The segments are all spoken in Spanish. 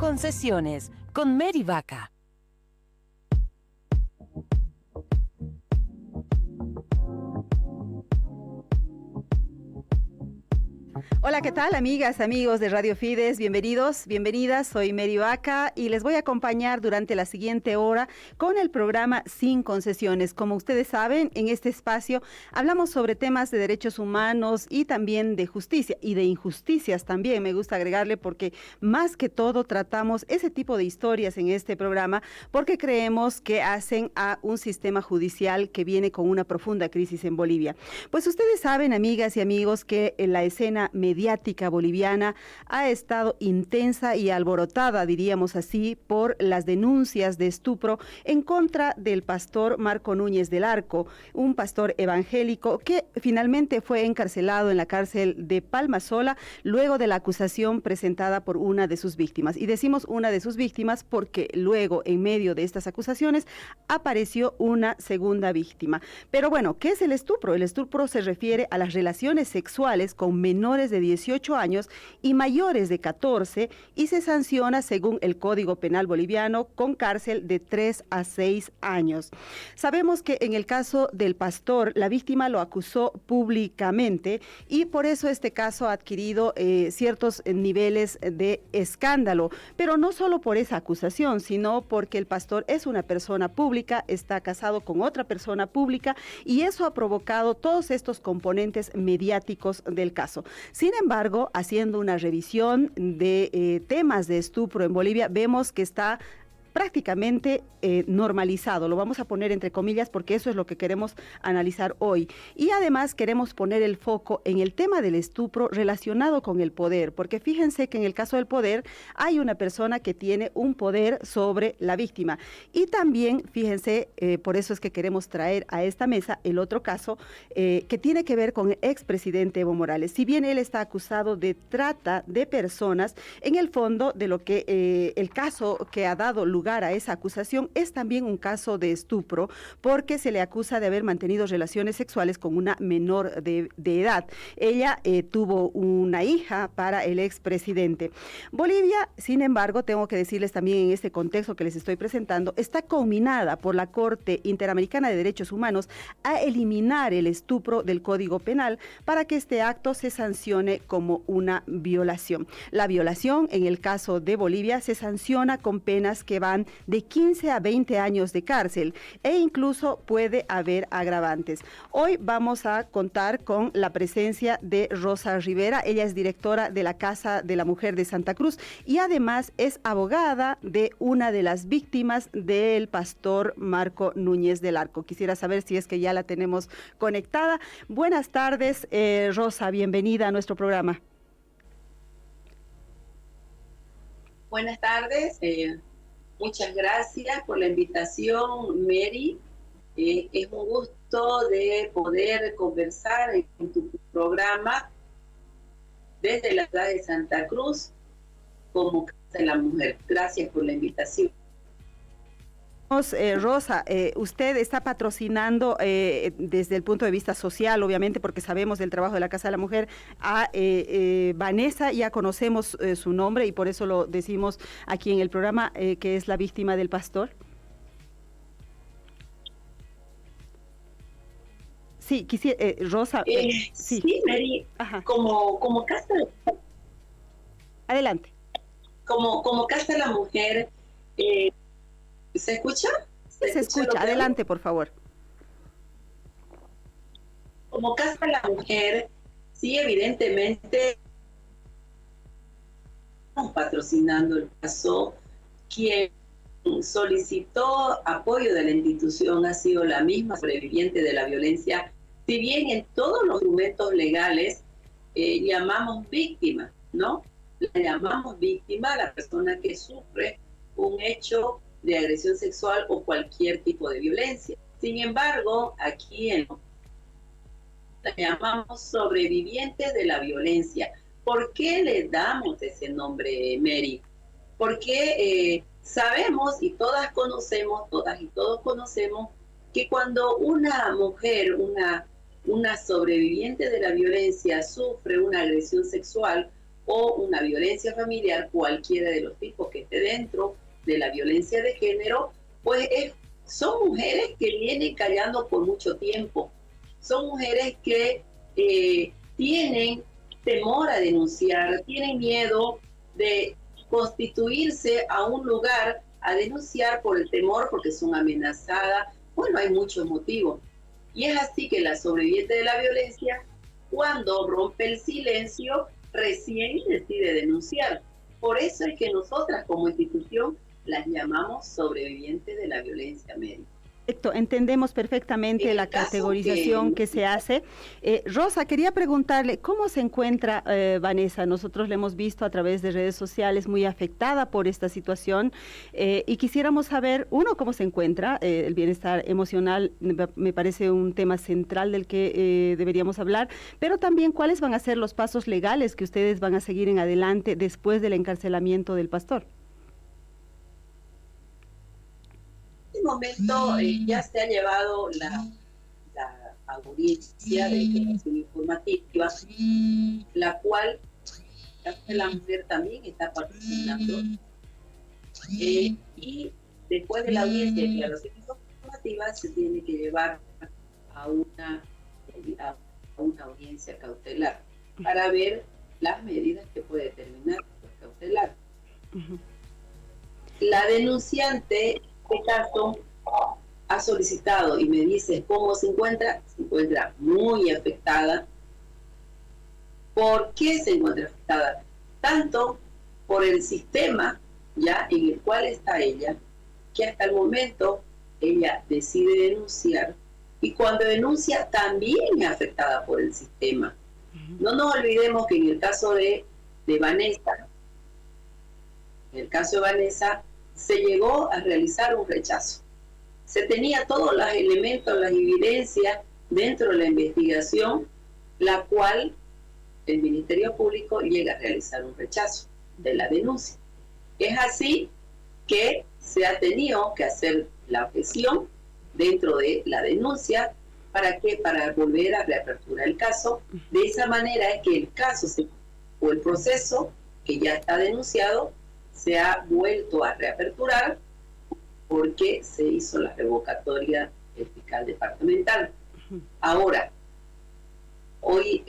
Concesiones con Mary Vaca. Hola, ¿qué tal, amigas, amigos de Radio Fides? Bienvenidos, bienvenidas. Soy Mary Vaca y les voy a acompañar durante la siguiente hora con el programa Sin Concesiones. Como ustedes saben, en este espacio hablamos sobre temas de derechos humanos y también de justicia y de injusticias también. Me gusta agregarle porque más que todo tratamos ese tipo de historias en este programa porque creemos que hacen a un sistema judicial que viene con una profunda crisis en Bolivia. Pues ustedes saben, amigas y amigos, que en la escena mediática boliviana ha estado intensa y alborotada, diríamos así, por las denuncias de estupro en contra del pastor Marco Núñez del Arco, un pastor evangélico que finalmente fue encarcelado en la cárcel de Palmasola luego de la acusación presentada por una de sus víctimas. Y decimos una de sus víctimas porque luego, en medio de estas acusaciones, apareció una segunda víctima. Pero bueno, ¿qué es el estupro? El estupro se refiere a las relaciones sexuales con menores de 18 años y mayores de 14 y se sanciona según el Código Penal boliviano con cárcel de 3 a 6 años. Sabemos que en el caso del pastor, la víctima lo acusó públicamente y por eso este caso ha adquirido ciertos niveles de escándalo, pero no solo por esa acusación, sino porque el pastor es una persona pública, está casado con otra persona pública y eso ha provocado todos estos componentes mediáticos del caso. Sin embargo, haciendo una revisión de temas de estupro en Bolivia, vemos que está prácticamente normalizado, lo vamos a poner entre comillas porque eso es lo que queremos analizar hoy. Y además queremos poner el foco en el tema del estupro relacionado con el poder, porque fíjense que en el caso del poder hay una persona que tiene un poder sobre la víctima. Y también, fíjense, por eso es que queremos traer a esta mesa el otro caso que tiene que ver con el expresidente Evo Morales. Si bien él está acusado de trata de personas, en el fondo de lo que el caso que ha dado lugar a esa acusación es también un caso de estupro porque se le acusa de haber mantenido relaciones sexuales con una menor de edad. Ella tuvo una hija para el expresidente. Bolivia, sin embargo, tengo que decirles también en este contexto que les estoy presentando, está conminada por la Corte Interamericana de Derechos Humanos a eliminar el estupro del Código Penal para que este acto se sancione como una violación. La violación, en el caso de Bolivia, se sanciona con penas que van de 15 a 20 años de cárcel e incluso puede haber agravantes. Hoy vamos a contar con la presencia de Rosa Rivera. Ella es directora de la Casa de la Mujer de Santa Cruz y además es abogada de una de las víctimas del pastor Marco Núñez del Arco. Quisiera saber si es que ya la tenemos conectada. Buenas tardes, Rosa, bienvenida a nuestro programa. Buenas tardes. Muchas gracias por la invitación, Mary. Es un gusto de poder conversar en tu programa desde la ciudad de Santa Cruz como Casa de la Mujer. Gracias por la invitación. Rosa, usted está patrocinando desde el punto de vista social, obviamente, porque sabemos del trabajo de la Casa de la Mujer, a Vanessa, ya conocemos su nombre y por eso lo decimos aquí en el programa, que es la víctima del pastor. Sí, quisiera, Rosa. Sí, Mary, como Casa de... Adelante. Como Casa de la Mujer... ¿Se escucha? Se escucha. Adelante, por favor. Como Casa de la Mujer, sí, evidentemente, estamos patrocinando el caso. Quien solicitó apoyo de la institución ha sido la misma sobreviviente de la violencia, si bien en todos los documentos legales llamamos víctima, ¿no? La llamamos víctima a la persona que sufre un hecho de agresión sexual o cualquier tipo de violencia. Sin embargo, aquí la llamamos sobrevivientes de la violencia. ¿Por qué le damos ese nombre, Mary? Porque sabemos y todas y todos conocemos que cuando una mujer, una sobreviviente de la violencia sufre una agresión sexual o una violencia familiar, cualquiera de los tipos que esté dentro de la violencia de género, pues son mujeres que vienen callando por mucho tiempo. Son mujeres que tienen temor a denunciar, tienen miedo de constituirse a un lugar a denunciar por el temor, porque son amenazadas. Bueno, hay muchos motivos. Y es así que la sobreviviente de la violencia, cuando rompe el silencio, recién decide denunciar. Por eso es que nosotras como institución las llamamos sobrevivientes de la violencia médica. Perfecto, entendemos perfectamente la categorización que se hace. Rosa, quería preguntarle, ¿cómo se encuentra Vanessa? Nosotros la hemos visto a través de redes sociales muy afectada por esta situación y quisiéramos saber, uno, cómo se encuentra. El bienestar emocional me parece un tema central del que deberíamos hablar, pero también cuáles van a ser los pasos legales que ustedes van a seguir en adelante después del encarcelamiento del pastor. En este momento ya se ha llevado la audiencia de declaración informativa, la cual la mujer también está participando. Y después de la audiencia de declaración informativa se tiene que llevar a una audiencia cautelar para ver las medidas que puede determinar el cautelar. La denunciante, en este caso, ha solicitado y me dice cómo se encuentra muy afectada. ¿Por qué se encuentra afectada? Tanto por el sistema ya en el cual está ella, que hasta el momento ella decide denunciar, y cuando denuncia también es afectada por el sistema. No nos olvidemos que en el caso de Vanessa, se llegó a realizar un rechazo. Se tenía todos los elementos, las evidencias dentro de la investigación, la cual el Ministerio Público llega a realizar un rechazo de la denuncia. Es así que se ha tenido que hacer la objeción dentro de la denuncia. ¿Para qué? Para volver a reaperturar el caso. De esa manera es que el caso o el proceso que ya está denunciado se ha vuelto a reaperturar porque se hizo la revocatoria del fiscal departamental. Ahora, hoy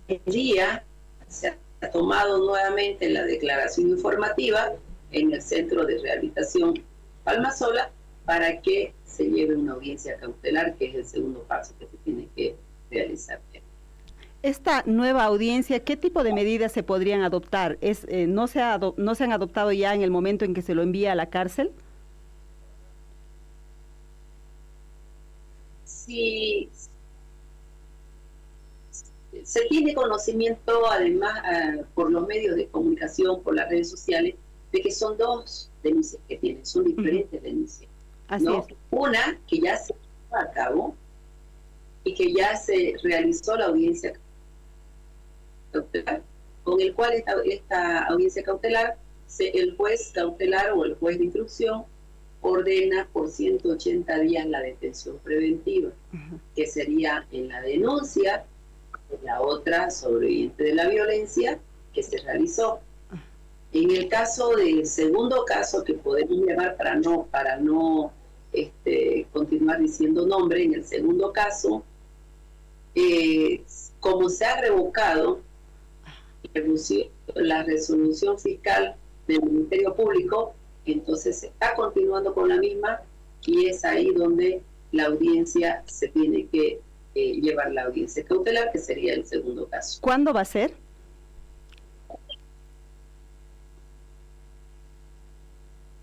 en día se ha tomado nuevamente la declaración informativa en el Centro de Rehabilitación Palmasola para que se lleve una audiencia cautelar, que es el segundo paso que se tiene que realizar. Esta nueva audiencia, ¿qué tipo de medidas se podrían adoptar? ¿No se han adoptado ya en el momento en que se lo envía a la cárcel? Sí, se tiene conocimiento, además, por los medios de comunicación, por las redes sociales, de que son dos denuncias que tienen, son diferentes denuncias. ¿No? Una que ya se llevó a cabo y que ya se realizó la audiencia cautelar, con el cual esta audiencia cautelar, el juez cautelar o el juez de instrucción ordena por 180 días la detención preventiva, que sería en la denuncia de la otra sobreviviente de la violencia que se realizó. En el caso del segundo caso, que podemos llevar para no continuar diciendo nombre, en el segundo caso, como se ha revocado la resolución fiscal del Ministerio Público, entonces se está continuando con la misma y es ahí donde la audiencia se tiene que llevar la audiencia cautelar, que sería el segundo caso. ¿Cuándo va a ser?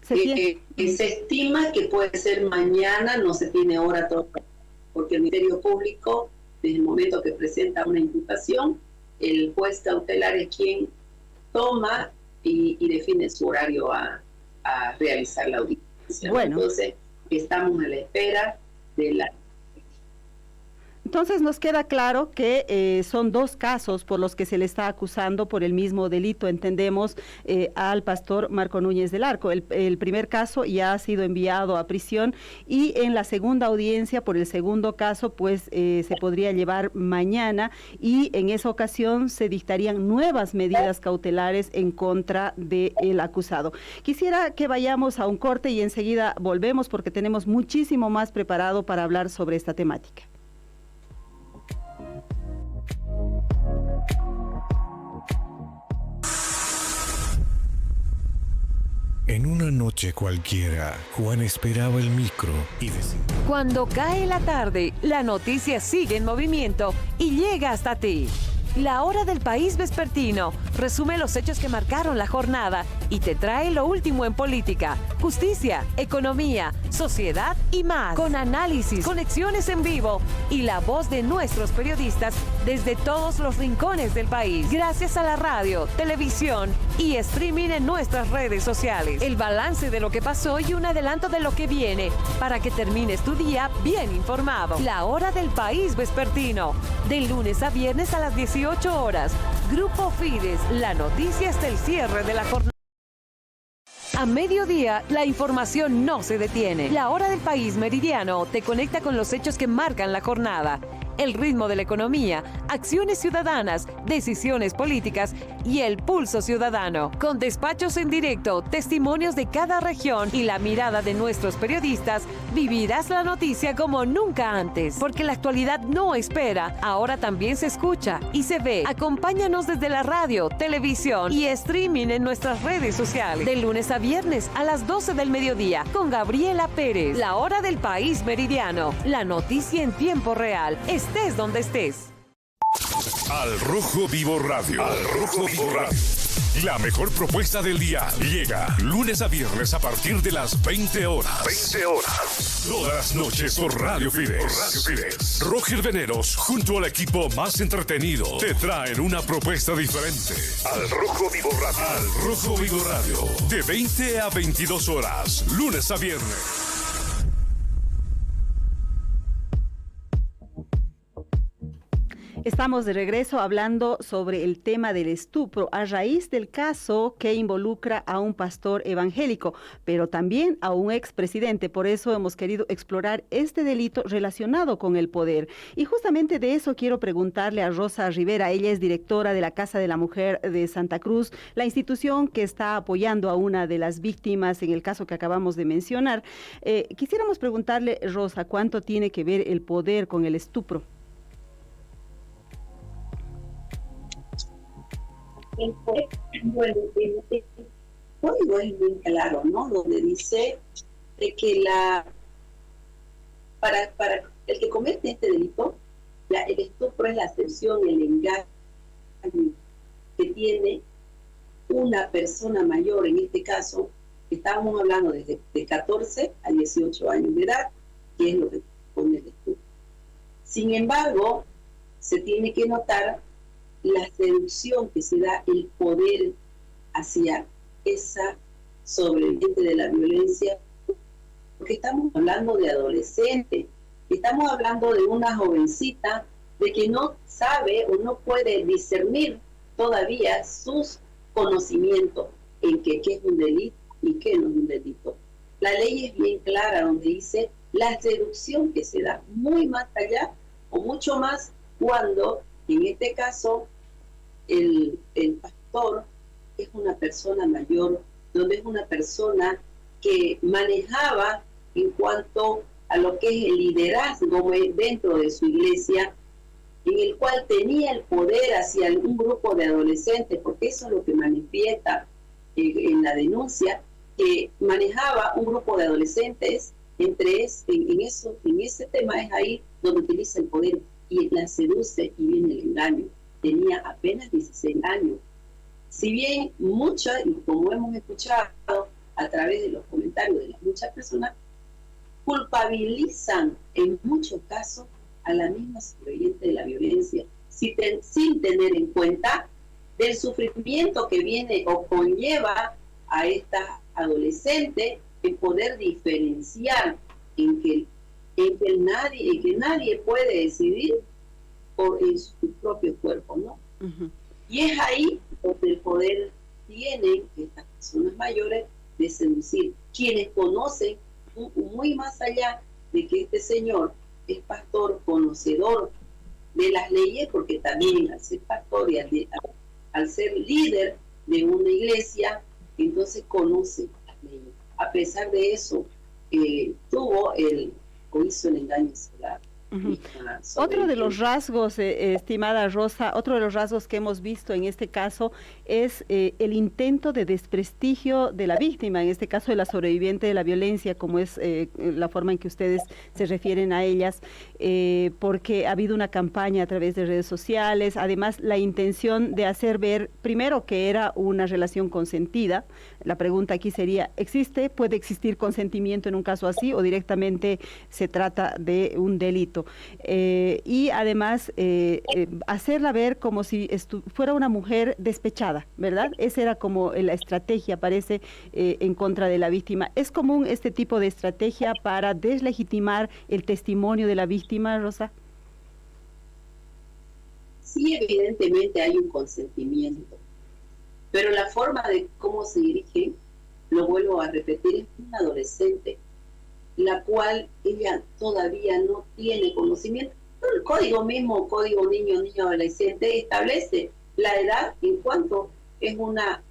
Se estima que puede ser mañana, no se tiene hora todavía, porque el Ministerio Público, desde el momento que presenta una imputación, el juez cautelar es quien toma y define su horario a realizar la audiencia. Bueno. Entonces, estamos a la espera de la... Entonces nos queda claro que son dos casos por los que se le está acusando por el mismo delito, entendemos, al pastor Marco Núñez del Arco. El primer caso ya ha sido enviado a prisión y en la segunda audiencia por el segundo caso pues se podría llevar mañana y en esa ocasión se dictarían nuevas medidas cautelares en contra del acusado. Quisiera que vayamos a un corte y enseguida volvemos porque tenemos muchísimo más preparado para hablar sobre esta temática. En una noche cualquiera, Juan esperaba el micro y decía... Cuando cae la tarde, la noticia sigue en movimiento y llega hasta ti. La Hora del País Vespertino resume los hechos que marcaron la jornada y te trae lo último en política, justicia, economía, sociedad y más. Con análisis, conexiones en vivo y la voz de nuestros periodistas desde todos los rincones del país. Gracias a la radio, televisión y streaming en nuestras redes sociales. El balance de lo que pasó y un adelanto de lo que viene para que termines tu día bien informado. La Hora del País Vespertino, de lunes a viernes a las 18 horas. Grupo Fides, la noticia hasta el cierre de la jornada. A mediodía, la información no se detiene. La Hora del País Meridiano te conecta con los hechos que marcan la jornada, el ritmo de la economía, acciones ciudadanas, decisiones políticas y el pulso ciudadano. Con despachos en directo, testimonios de cada región y la mirada de nuestros periodistas, vivirás la noticia como nunca antes. Porque la actualidad no espera, ahora también se escucha y se ve. Acompáñanos desde la radio, televisión y streaming en nuestras redes sociales. De lunes a viernes a las 12 del mediodía con Gabriela Pérez. La Hora del País Meridiano. La noticia en tiempo real. Estés donde estés. Al Rojo Vivo Radio. Al Rojo Vivo Radio. La mejor propuesta del día llega lunes a viernes a partir de las 20 horas. 20 horas. Todas las noches por Radio Fides. Roger Veneros, junto al equipo más entretenido, te traen una propuesta diferente. Al Rojo Vivo Radio. Al Rojo Vivo Radio. De 20 a 22 horas. Lunes a viernes. Estamos de regreso hablando sobre el tema del estupro a raíz del caso que involucra a un pastor evangélico, pero también a un expresidente. Por eso hemos querido explorar este delito relacionado con el poder. Y justamente de eso quiero preguntarle a Rosa Rivera. Ella es directora de la Casa de la Mujer de Santa Cruz, la institución que está apoyando a una de las víctimas en el caso que acabamos de mencionar. Quisiéramos preguntarle, Rosa, ¿cuánto tiene que ver el poder con el estupro? Bueno, el código es muy claro, ¿no? Donde dice de que para el que comete este delito, el estupro es la acepción, el engaño que tiene una persona mayor, en este caso, estábamos hablando desde de 14 a 18 años de edad, que es lo que pone el estupro. Sin embargo, se tiene que notar la seducción que se da, el poder hacia esa sobreviviente de la violencia, porque estamos hablando de adolescentes, estamos hablando de una jovencita de que no sabe o no puede discernir todavía sus conocimientos en qué es un delito y qué no es un delito. La ley es bien clara donde dice la seducción que se da, muy más allá o mucho más cuando en este caso el pastor es una persona mayor, donde es una persona que manejaba en cuanto a lo que es el liderazgo dentro de su iglesia, en el cual tenía el poder hacia un grupo de adolescentes, porque eso es lo que manifiesta en la denuncia, que manejaba un grupo de adolescentes, en ese tema es ahí donde utiliza el poder y la seduce y viene el engaño. Tenía apenas 16 años. Si bien muchas, y como hemos escuchado a través de los comentarios de las muchas personas, culpabilizan en muchos casos a la misma sobreviviente de la violencia, sin tener en cuenta del sufrimiento que viene o conlleva a esta adolescente en poder diferenciar en que en que nadie puede decidir en su propio cuerpo, ¿no? Ujú. Y es ahí donde el poder tienen estas personas mayores de seducir, quienes conocen muy más allá de que este señor es pastor, conocedor de las leyes, porque también al ser pastor y al ser líder de una iglesia, entonces conoce las leyes. A pesar de eso, hizo el engaño solar. Ujú. Otro de los rasgos, estimada Rosa, otro de los rasgos que hemos visto en este caso es el intento de desprestigio de la víctima, en este caso de la sobreviviente de la violencia, como es la forma en que ustedes se refieren a ellas, porque ha habido una campaña a través de redes sociales, además la intención de hacer ver, primero, que era una relación consentida. La pregunta aquí sería, ¿puede existir consentimiento en un caso así o directamente se trata de un delito? Y además hacerla ver como si fuera una mujer despechada, ¿verdad? Esa era como la estrategia, parece, en contra de la víctima. ¿Es común este tipo de estrategia para deslegitimar el testimonio de la víctima, Rosa? Sí, evidentemente hay un consentimiento, pero la forma de cómo se dirige, lo vuelvo a repetir, es una adolescente, la cual ella todavía no tiene conocimiento. El código mismo, código niño adolescente, establece la edad en cuanto es una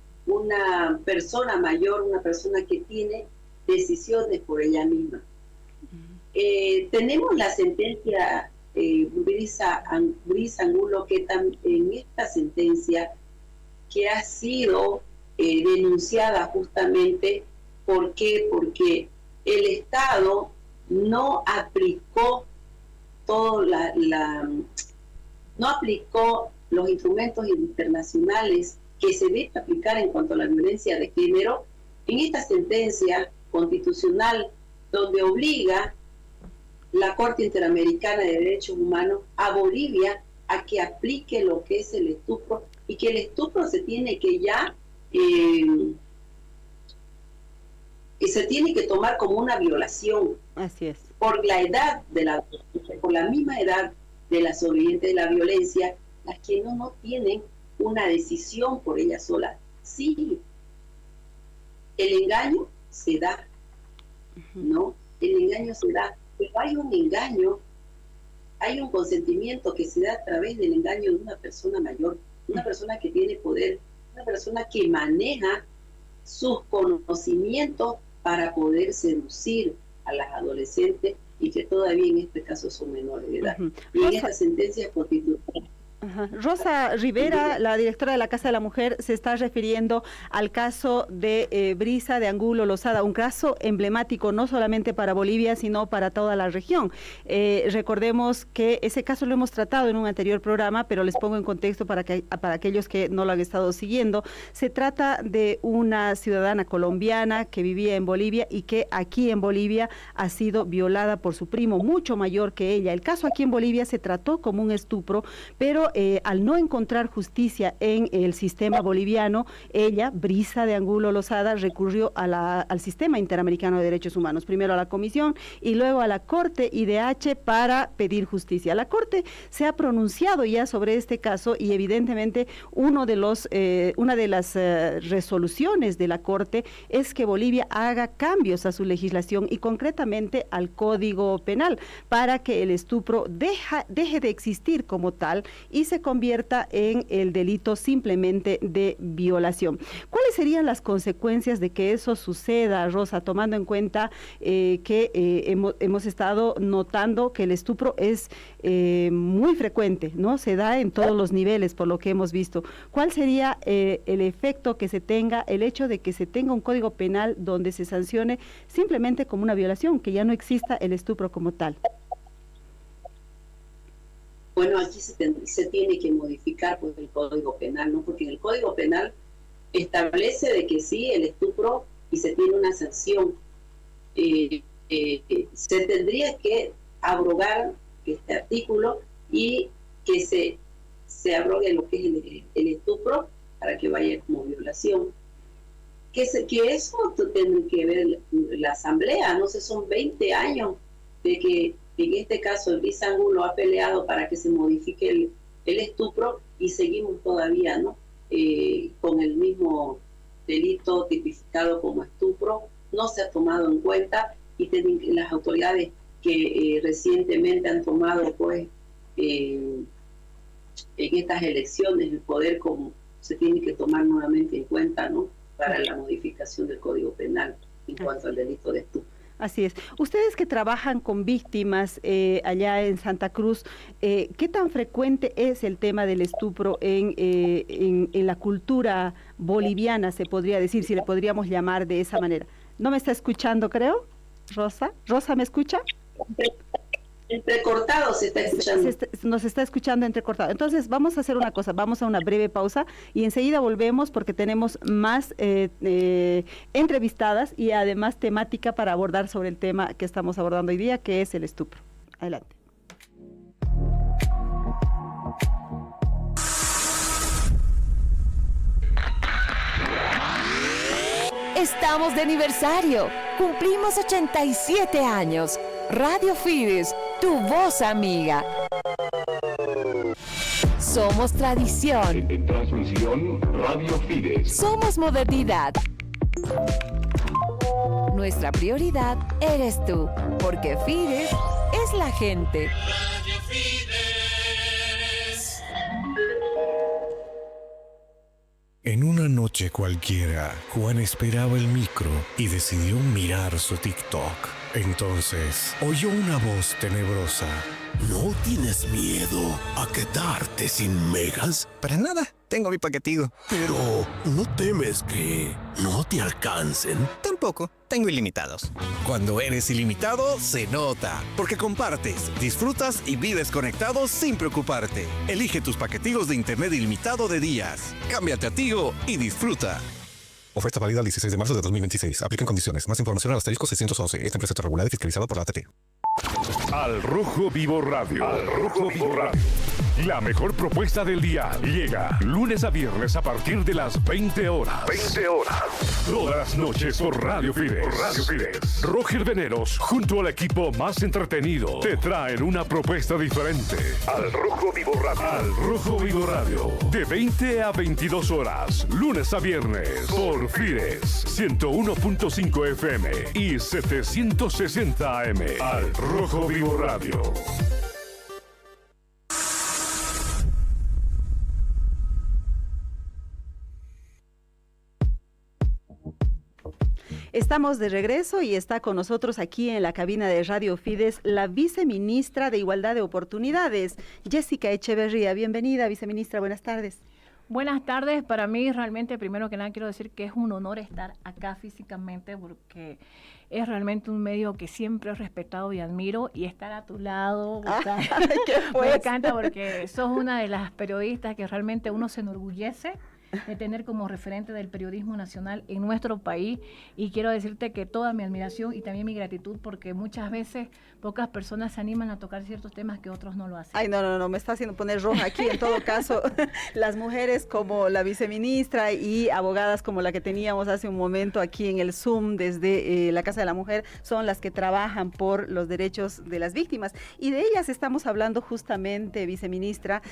persona mayor, una persona que tiene decisiones por ella misma. Tenemos la sentencia Brisa Angulo, que en esta sentencia que ha sido denunciada justamente, ¿por qué? Porque el Estado no aplicó no aplicó los instrumentos internacionales que se debe aplicar en cuanto a la violencia de género en esta sentencia constitucional, donde obliga la Corte Interamericana de Derechos Humanos a Bolivia a que aplique lo que es el estupro, y que el estupro se tiene que se tiene que tomar como una violación. Así es. Por la edad por la misma edad de la sobreviviente de la violencia, las que no tienen una decisión por ella sola. Sí, el engaño se da, ¿no? El engaño se da, pero hay un engaño, hay un consentimiento que se da a través del engaño de una persona mayor, una persona que tiene poder, una persona que maneja sus conocimientos para poder seducir a las adolescentes, y que todavía en este caso son menores de edad. Y en esta sentencia constitucional. Rosa Rivera, la directora de la Casa de la Mujer, se está refiriendo al caso de Brisa de Angulo Lozada, un caso emblemático no solamente para Bolivia, sino para toda la región. Recordemos que ese caso lo hemos tratado en un anterior programa, pero les pongo en contexto para aquellos que no lo han estado siguiendo. Se trata de una ciudadana colombiana que vivía en Bolivia y que aquí en Bolivia ha sido violada por su primo, mucho mayor que ella. El caso aquí en Bolivia se trató como un estupro, pero al no encontrar justicia en el sistema boliviano, ella, Brisa de Angulo Lozada, recurrió al Sistema Interamericano de Derechos Humanos, primero a la Comisión y luego a la Corte IDH para pedir justicia. La Corte se ha pronunciado ya sobre este caso y evidentemente una de las resoluciones de la Corte es que Bolivia haga cambios a su legislación y concretamente al Código Penal para que el estupro deje de existir como tal y se convierta en el delito simplemente de violación. ¿Cuáles serían las consecuencias de que eso suceda, Rosa, tomando en cuenta que hemos estado notando que el estupro es muy frecuente, ¿no? Se da en todos los niveles, por lo que hemos visto. ¿Cuál sería el efecto que se tenga, el hecho de que se tenga un código penal donde se sancione simplemente como una violación, que ya no exista el estupro como tal? Bueno, aquí se tiene que modificar pues, el Código Penal, ¿no? Porque en el Código Penal establece de que sí, el estupro, y se tiene una sanción. Se tendría que abrogar este artículo y que se abrogue lo que es el estupro para que vaya como violación. Que eso tendría que ver la Asamblea, no sé, son 20 años de que en este caso el Luis Angulo ha peleado para que se modifique el estupro y seguimos todavía, ¿no? Con el mismo delito tipificado como estupro, no se ha tomado en cuenta, y las autoridades que recientemente han tomado pues en estas elecciones el poder, como se tiene que tomar nuevamente en cuenta, ¿no? Para la modificación del Código Penal en cuanto al delito de estupro. Así es. Ustedes que trabajan con víctimas allá en Santa Cruz, ¿qué tan frecuente es el tema del estupro en la cultura boliviana, se podría decir, si le podríamos llamar de esa manera? ¿No me está escuchando, creo? ¿Rosa? ¿Rosa me escucha? Entrecortado se está escuchando. Nos está escuchando entrecortado. Entonces vamos a hacer una cosa, vamos a una breve pausa y enseguida volvemos porque tenemos más entrevistadas y además temática para abordar sobre el tema que estamos abordando hoy día, que es el estupro. Adelante. Estamos de aniversario. Cumplimos 87 años. Radio Fides, tu voz amiga. Somos tradición. En transmisión, Radio Fides. Somos modernidad. Nuestra prioridad eres tú, porque Fides es la gente. Radio Fides. En una noche cualquiera, Juan esperaba el micro y decidió mirar su TikTok. Entonces, oyó una voz tenebrosa. ¿No tienes miedo a quedarte sin megas? Para nada, tengo mi paquetico. Pero, ¿no temes que no te alcancen? Tampoco, tengo ilimitados. Cuando eres ilimitado, se nota. Porque compartes, disfrutas y vives conectados sin preocuparte. Elige tus paquetigos de internet ilimitado de días. Cámbiate a Tigo y disfruta. Oferta válida el 16 de marzo de 2026. Aplican condiciones. Más información al asterisco 611. Esta empresa está regulada y fiscalizada por la ATT. Al Rojo Vivo Radio. Al Rojo Vivo Radio. La mejor propuesta del día llega lunes a viernes a partir de las 20 horas. 20 horas. Todas las noches por Radio Fides. Por Radio Fides. Roger Veneros, junto al equipo más entretenido, te traen una propuesta diferente. Al Rojo Vivo Radio. Al Rojo Vivo Radio. De 20 a 22 horas. Lunes a viernes. Por Fides. 101.5 FM y 760 AM. Al Rojo Vivo Radio. Estamos de regreso y está con nosotros aquí en la cabina de Radio Fides la viceministra de Igualdad de Oportunidades, Jessica Echeverría. Bienvenida, viceministra, buenas tardes. Buenas tardes, para mí realmente primero que nada quiero decir que es un honor estar acá físicamente porque es realmente un medio que siempre he respetado y admiro, y estar a tu lado, o sea, me encanta porque sos una de las periodistas que realmente uno se enorgullece de tener como referente del periodismo nacional en nuestro país, y quiero decirte que toda mi admiración y también mi gratitud porque muchas veces pocas personas se animan a tocar ciertos temas que otros no lo hacen. Ay, no, me está haciendo poner roja aquí. En todo caso, las mujeres como la viceministra y abogadas como la que teníamos hace un momento aquí en el Zoom desde la Casa de la Mujer son las que trabajan por los derechos de las víctimas, y de ellas estamos hablando justamente, viceministra,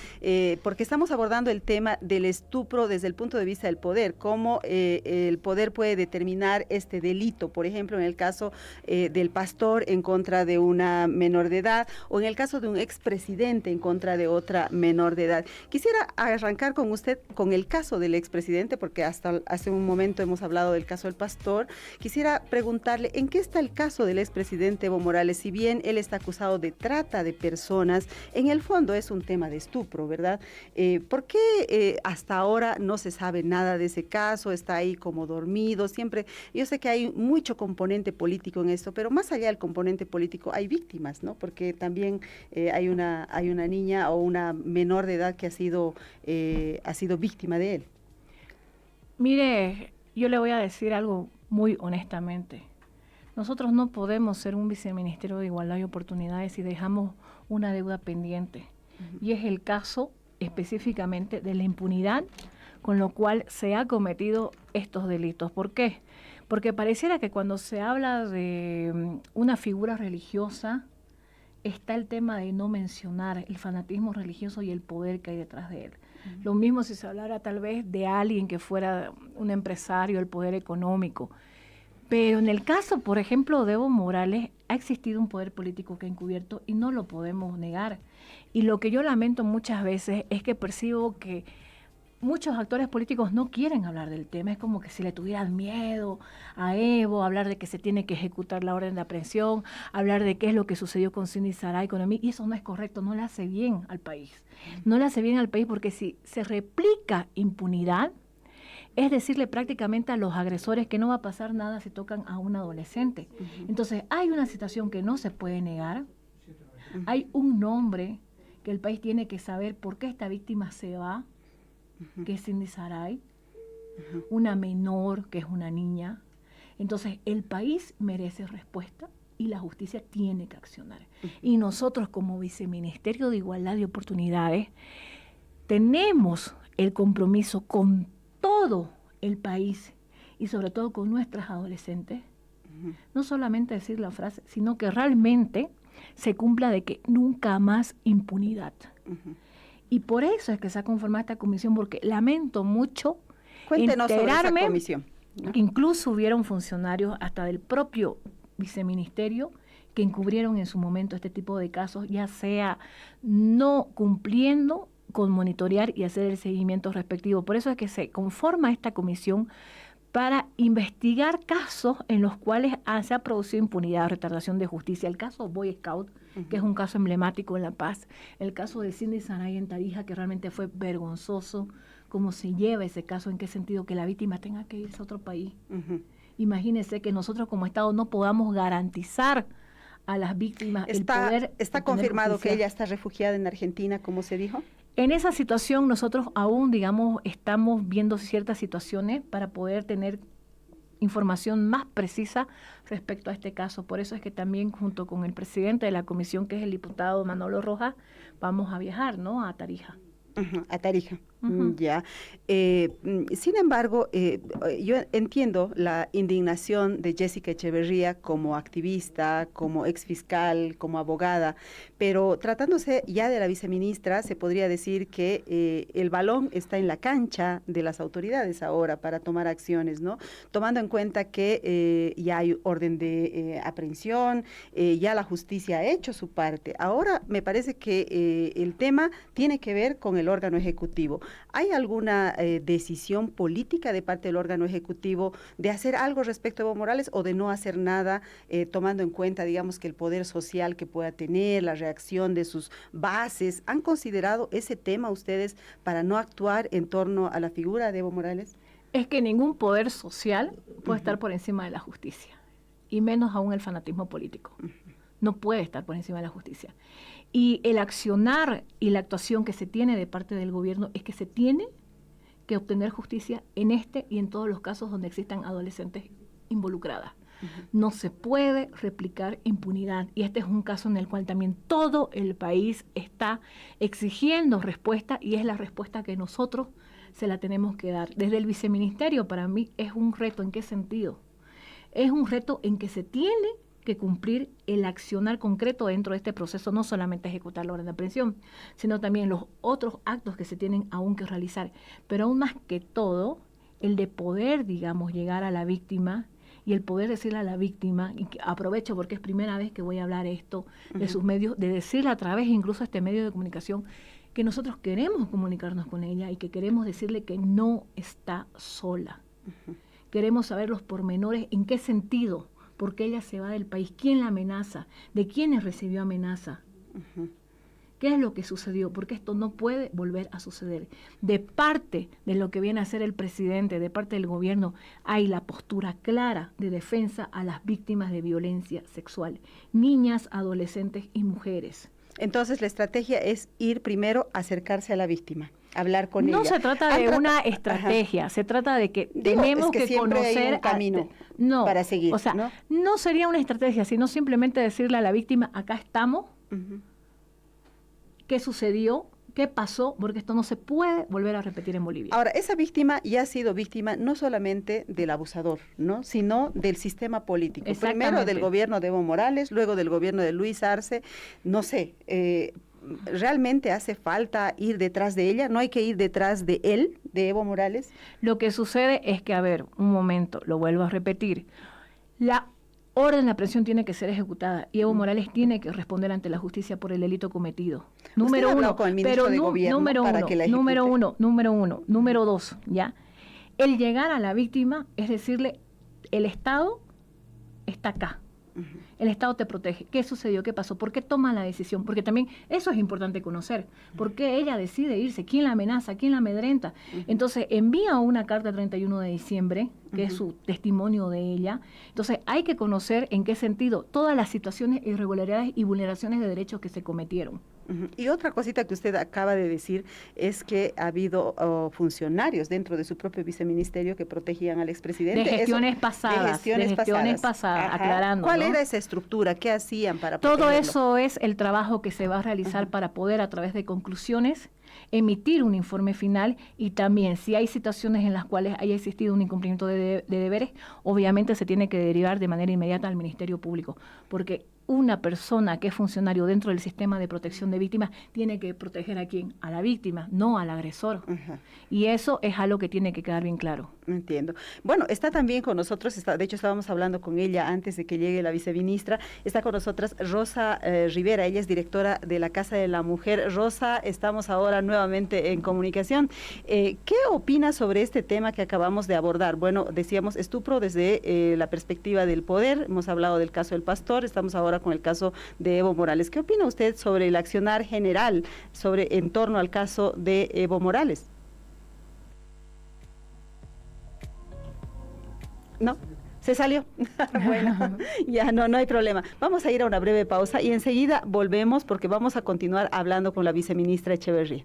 porque estamos abordando el tema del estupro desde el punto de vista del poder, cómo el poder puede determinar este delito, por ejemplo, en el caso del pastor en contra de una menor de edad, o en el caso de un expresidente en contra de otra menor de edad. Quisiera arrancar con usted con el caso del expresidente, porque hasta hace un momento hemos hablado del caso del pastor. Quisiera preguntarle, ¿en qué está el caso del expresidente Evo Morales? Si bien él está acusado de trata de personas, en el fondo es un tema de estupro, ¿verdad? ¿Por qué hasta ahora no se sabe nada de ese caso? Está ahí como dormido siempre. Yo sé que hay mucho componente político en esto, pero más allá del componente político hay víctimas, ¿no? Porque también hay una niña o una menor de edad que ha sido víctima de él. Mire, yo le voy a decir algo muy honestamente. Nosotros no podemos ser un viceministerio de Igualdad y Oportunidades si dejamos una deuda pendiente. Y es el caso específicamente de la impunidad con lo cual se ha cometido estos delitos. ¿Por qué? Porque pareciera que cuando se habla de una figura religiosa, está el tema de no mencionar el fanatismo religioso y el poder que hay detrás de él. Lo mismo si se hablara tal vez de alguien que fuera un empresario, el poder económico. Pero en el caso, por ejemplo, de Evo Morales, ha existido un poder político que ha encubierto y no lo podemos negar. Y lo que yo lamento muchas veces es que percibo que muchos actores políticos no quieren hablar del tema. Es como que si le tuvieran miedo a Evo, hablar de que se tiene que ejecutar la orden de aprehensión, hablar de qué es lo que sucedió con Cindy Saray, con Emil, y eso no es correcto, no le hace bien al país. No le hace bien al país porque si se replica impunidad, es decirle prácticamente a los agresores que no va a pasar nada si tocan a un adolescente. Entonces, hay una situación que no se puede negar, hay un nombre que el país tiene que saber por qué esta víctima se va, que es Cindy Saray, una menor que es una niña. Entonces, el país merece respuesta y la justicia tiene que accionar. Y nosotros como Viceministerio de Igualdad de Oportunidades tenemos el compromiso con todo el país y sobre todo con nuestras adolescentes, no solamente decir la frase, sino que realmente se cumpla de que nunca más impunidad. Y por eso es que se ha conformado esta comisión, porque lamento mucho Cuéntenos sobre esa comisión, ¿no? Incluso hubieron funcionarios hasta del propio viceministerio que encubrieron en su momento este tipo de casos, ya sea no cumpliendo con monitorear y hacer el seguimiento respectivo. Por eso es que se conforma esta comisión para investigar casos en los cuales se ha producido impunidad o retardación de justicia. El caso Boy Scout, que es un caso emblemático en La Paz, el caso de Cindy Saray en Tarija, que realmente fue vergonzoso, cómo se lleva ese caso, en qué sentido que la víctima tenga que irse a otro país. Imagínense que nosotros como Estado no podamos garantizar a las víctimas el poder. ¿Está confirmado que ella está refugiada en Argentina, como se dijo? En esa situación nosotros aún, digamos, estamos viendo ciertas situaciones para poder tener información más precisa respecto a este caso. Por eso es que también junto con el presidente de la comisión, que es el diputado Manolo Rojas, vamos a viajar, ¿no?, a Tarija. A Tarija, ya. Sin embargo, yo entiendo la indignación de Jessica Echeverría como activista, como exfiscal, como abogada, pero tratándose ya de la viceministra, se podría decir que el balón está en la cancha de las autoridades ahora para tomar acciones, ¿no? Tomando en cuenta que ya hay orden de aprehensión, ya la justicia ha hecho su parte. Ahora me parece que el tema tiene que ver con el órgano ejecutivo. ¿Hay alguna decisión política de parte del órgano ejecutivo de hacer algo respecto a Evo Morales o de no hacer nada, tomando en cuenta, digamos, que el poder social que pueda tener, la reacción de sus bases? ¿Han considerado ese tema ustedes para no actuar en torno a la figura de Evo Morales? Es que ningún poder social puede estar por encima de la justicia, y menos aún el fanatismo político. No puede estar por encima de la justicia. Y el accionar y la actuación que se tiene de parte del gobierno es que se tiene que obtener justicia en este y en todos los casos donde existan adolescentes involucradas. No se puede replicar impunidad, y este es un caso en el cual también todo el país está exigiendo respuesta, y es la respuesta que nosotros se la tenemos que dar. Desde el viceministerio, para mí es un reto. ¿En qué sentido? Es un reto en que se tiene que cumplir el accionar concreto dentro de este proceso, no solamente ejecutar la orden de aprehensión, sino también los otros actos que se tienen aún que realizar. Pero aún más que todo, el de poder, digamos, llegar a la víctima y el poder decirle a la víctima, y que aprovecho porque es primera vez que voy a hablar esto de sus medios, de decirle a través incluso de este medio de comunicación que nosotros queremos comunicarnos con ella y que queremos decirle que no está sola. Queremos saber los pormenores, en qué sentido, por qué ella se va del país, quién la amenaza, de quiénes recibió amenaza, qué es lo que sucedió, porque esto no puede volver a suceder. De parte de lo que viene a ser el presidente, de parte del gobierno, hay la postura clara de defensa a las víctimas de violencia sexual, niñas, adolescentes y mujeres. Entonces la estrategia es ir primero a acercarse a la víctima, hablar con ella. No se trata de una estrategia, se trata de que tenemos que conocer hay un camino para seguir. O sea, no sería una estrategia, sino simplemente decirle a la víctima, acá estamos, qué sucedió, qué pasó, porque esto no se puede volver a repetir en Bolivia. Ahora, esa víctima ya ha sido víctima no solamente del abusador, ¿no? Sino del sistema político. Primero del gobierno de Evo Morales, luego del gobierno de Luis Arce. No sé, ¿realmente hace falta ir detrás de ella? ¿No hay que ir detrás de él, de Evo Morales? Lo que sucede es que, a ver, un momento, lo vuelvo a repetir, la orden de aprehensión tiene que ser ejecutada y Evo Morales tiene que responder ante la justicia por el delito cometido. Número uno, con el ministro de Gobierno para que la ejecute. Número uno. Número dos, ¿ya? El llegar a la víctima es decirle, el Estado está acá. El Estado te protege. ¿Qué sucedió? ¿Qué pasó? ¿Por qué toma la decisión? Porque también eso es importante conocer. ¿Por qué ella decide irse? ¿Quién la amenaza? ¿Quién la amedrenta? Entonces envía una carta el 31 de diciembre, que es su testimonio de ella. Entonces hay que conocer en qué sentido todas las situaciones, irregularidades y vulneraciones de derechos que se cometieron. Y otra cosita que usted acaba de decir es que ha habido funcionarios dentro de su propio viceministerio que protegían al expresidente. De gestiones pasadas, aclarando. ¿Cuál era esa estructura? ¿Qué hacían para protegerlo? Todo eso es el trabajo que se va a realizar para poder, a través de conclusiones, emitir un informe final, y también si hay situaciones en las cuales haya existido un incumplimiento de deberes, obviamente se tiene que derivar de manera inmediata al Ministerio Público, porque una persona que es funcionario dentro del sistema de protección de víctimas tiene que proteger a quién, a la víctima, no al agresor. Y eso es algo que tiene que quedar bien claro. Entiendo. Bueno, está también con nosotros, de hecho estábamos hablando con ella antes de que llegue la viceministra, está con nosotras Rosa Rivera, ella es directora de la Casa de la Mujer. Rosa, estamos ahora nuevamente en comunicación. ¿Qué opinas sobre este tema que acabamos de abordar? Bueno, decíamos estupro desde la perspectiva del poder, hemos hablado del caso del pastor, estamos ahora con el caso de Evo Morales. ¿Qué opina usted sobre el accionar general en torno al caso de Evo Morales? No, se salió. Bueno, ya no hay problema. Vamos a ir a una breve pausa y enseguida volvemos porque vamos a continuar hablando con la viceministra Echeverría.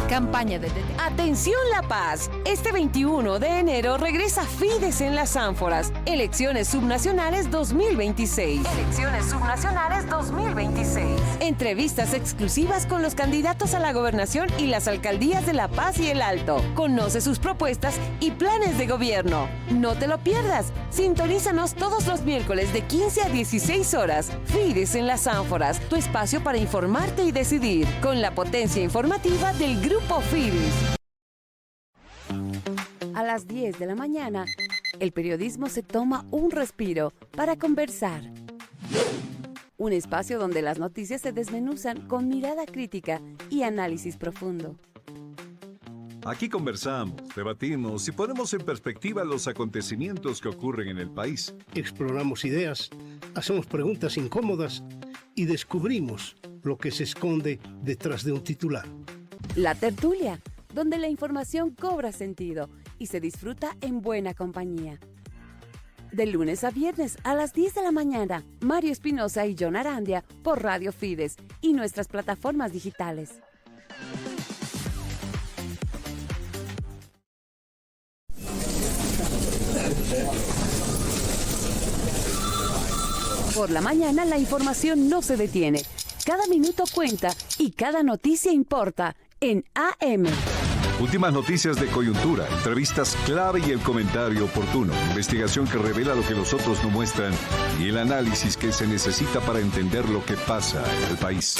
Campaña de ¡Atención La Paz! Este 21 de enero regresa Fides en las Ánforas. Elecciones Subnacionales 2026. Elecciones Subnacionales 2026. Entrevistas exclusivas con los candidatos a la gobernación y las alcaldías de La Paz y El Alto. Conoce sus propuestas y planes de gobierno. No te lo pierdas. Sintonízanos todos los miércoles de 15 a 16 horas. Fides en las Ánforas, tu espacio para informarte y decidir. Con la potencia informativa del Grupo Fides. A las 10 de la mañana, el periodismo se toma un respiro para conversar. Un espacio donde las noticias se desmenuzan con mirada crítica y análisis profundo. Aquí conversamos, debatimos y ponemos en perspectiva los acontecimientos que ocurren en el país. Exploramos ideas, hacemos preguntas incómodas y descubrimos lo que se esconde detrás de un titular. La tertulia, donde la información cobra sentido y se disfruta en buena compañía. De lunes a viernes a las 10 de la mañana, Mario Espinosa y John Arandia por Radio Fides y nuestras plataformas digitales. Por la mañana la información no se detiene. Cada minuto cuenta y cada noticia importa en AM. Últimas noticias de coyuntura, entrevistas clave y el comentario oportuno. Investigación que revela lo que los otros no muestran y el análisis que se necesita para entender lo que pasa en el país.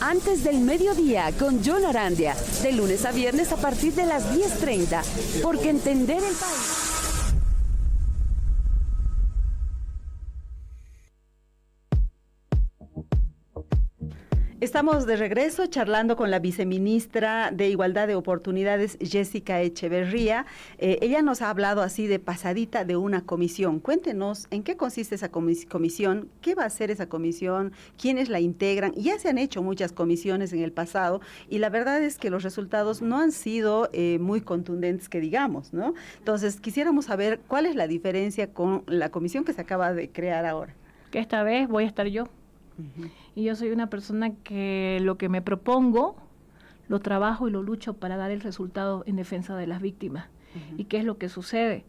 Antes del mediodía con John Arandia, de lunes a viernes a partir de las 10:30, porque entender el país. Estamos de regreso charlando con la viceministra de Igualdad de Oportunidades, Jessica Echeverría. Ella nos ha hablado así de pasadita de una comisión. Cuéntenos en qué consiste esa comisión, qué va a hacer esa comisión, quiénes la integran. Ya se han hecho muchas comisiones en el pasado y la verdad es que los resultados no han sido muy contundentes, que digamos, ¿no? Entonces, quisiéramos saber cuál es la diferencia con la comisión que se acaba de crear ahora. Que esta vez voy a estar yo. Y yo soy una persona que lo que me propongo, lo trabajo y lo lucho para dar el resultado en defensa de las víctimas. ¿Y qué es lo que sucede?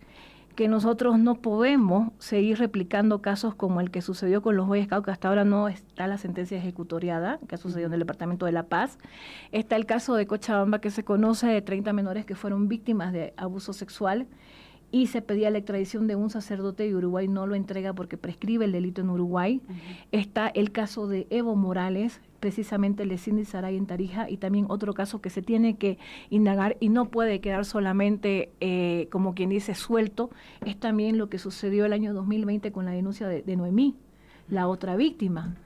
Que nosotros no podemos seguir replicando casos como el que sucedió con los Boy Scouts, que hasta ahora no está la sentencia ejecutoriada, que ha sucedido en el Departamento de La Paz. Está el caso de Cochabamba, que se conoce, de 30 menores que fueron víctimas de abuso sexual, y se pedía la extradición de un sacerdote y Uruguay no lo entrega porque prescribe el delito en Uruguay. Está el caso de Evo Morales, precisamente el de Cindy Saray en Tarija, y también otro caso que se tiene que indagar y no puede quedar solamente, como quien dice, suelto, es también lo que sucedió el año 2020 con la denuncia de Noemí, la otra víctima.